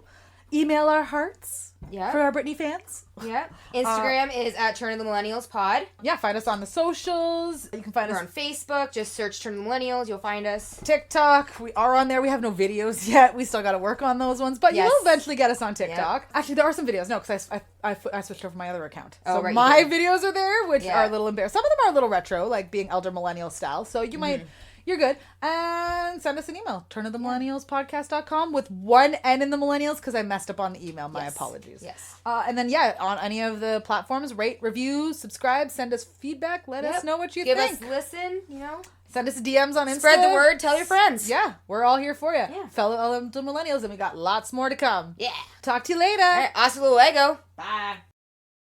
Speaker 1: Email our hearts.
Speaker 2: yeah,
Speaker 1: For our Britney fans.
Speaker 2: yeah. Instagram is at Turn of the Millennials Pod.
Speaker 1: Yeah, find us on the socials. You can find
Speaker 2: We're
Speaker 1: us
Speaker 2: on Facebook. Just search Turn of the Millennials. You'll find us.
Speaker 1: TikTok. We are on there. We have no videos yet. We still got to work on those ones, but
Speaker 2: Yes.
Speaker 1: you'll eventually get us on TikTok. Actually, there are some videos. No, because I switched over my other account.
Speaker 2: Oh,
Speaker 1: So
Speaker 2: right, you
Speaker 1: my
Speaker 2: did.
Speaker 1: videos are there, which
Speaker 2: Yeah.
Speaker 1: are a little embarrassing. Some of them are a little retro, like being elder millennial style. So you might. You're good. And send us an email. Turnofthemillennialspodcast.com with one N in the millennials because I messed up on the email. My
Speaker 2: Yes.
Speaker 1: apologies.
Speaker 2: Yes.
Speaker 1: And then, on any of the platforms, rate, review, subscribe, send us feedback. Let us
Speaker 2: Yep.
Speaker 1: know what you
Speaker 2: Give
Speaker 1: think.
Speaker 2: us listen.
Speaker 1: Send us DMs on Insta.
Speaker 2: Spread the word. Tell your friends.
Speaker 1: Yeah, we're all here for you.
Speaker 2: Yeah.
Speaker 1: Fellow elder millennials, and we got lots more to come.
Speaker 2: Yeah.
Speaker 1: Talk to you later.
Speaker 2: All right. Hasta luego.
Speaker 1: Bye.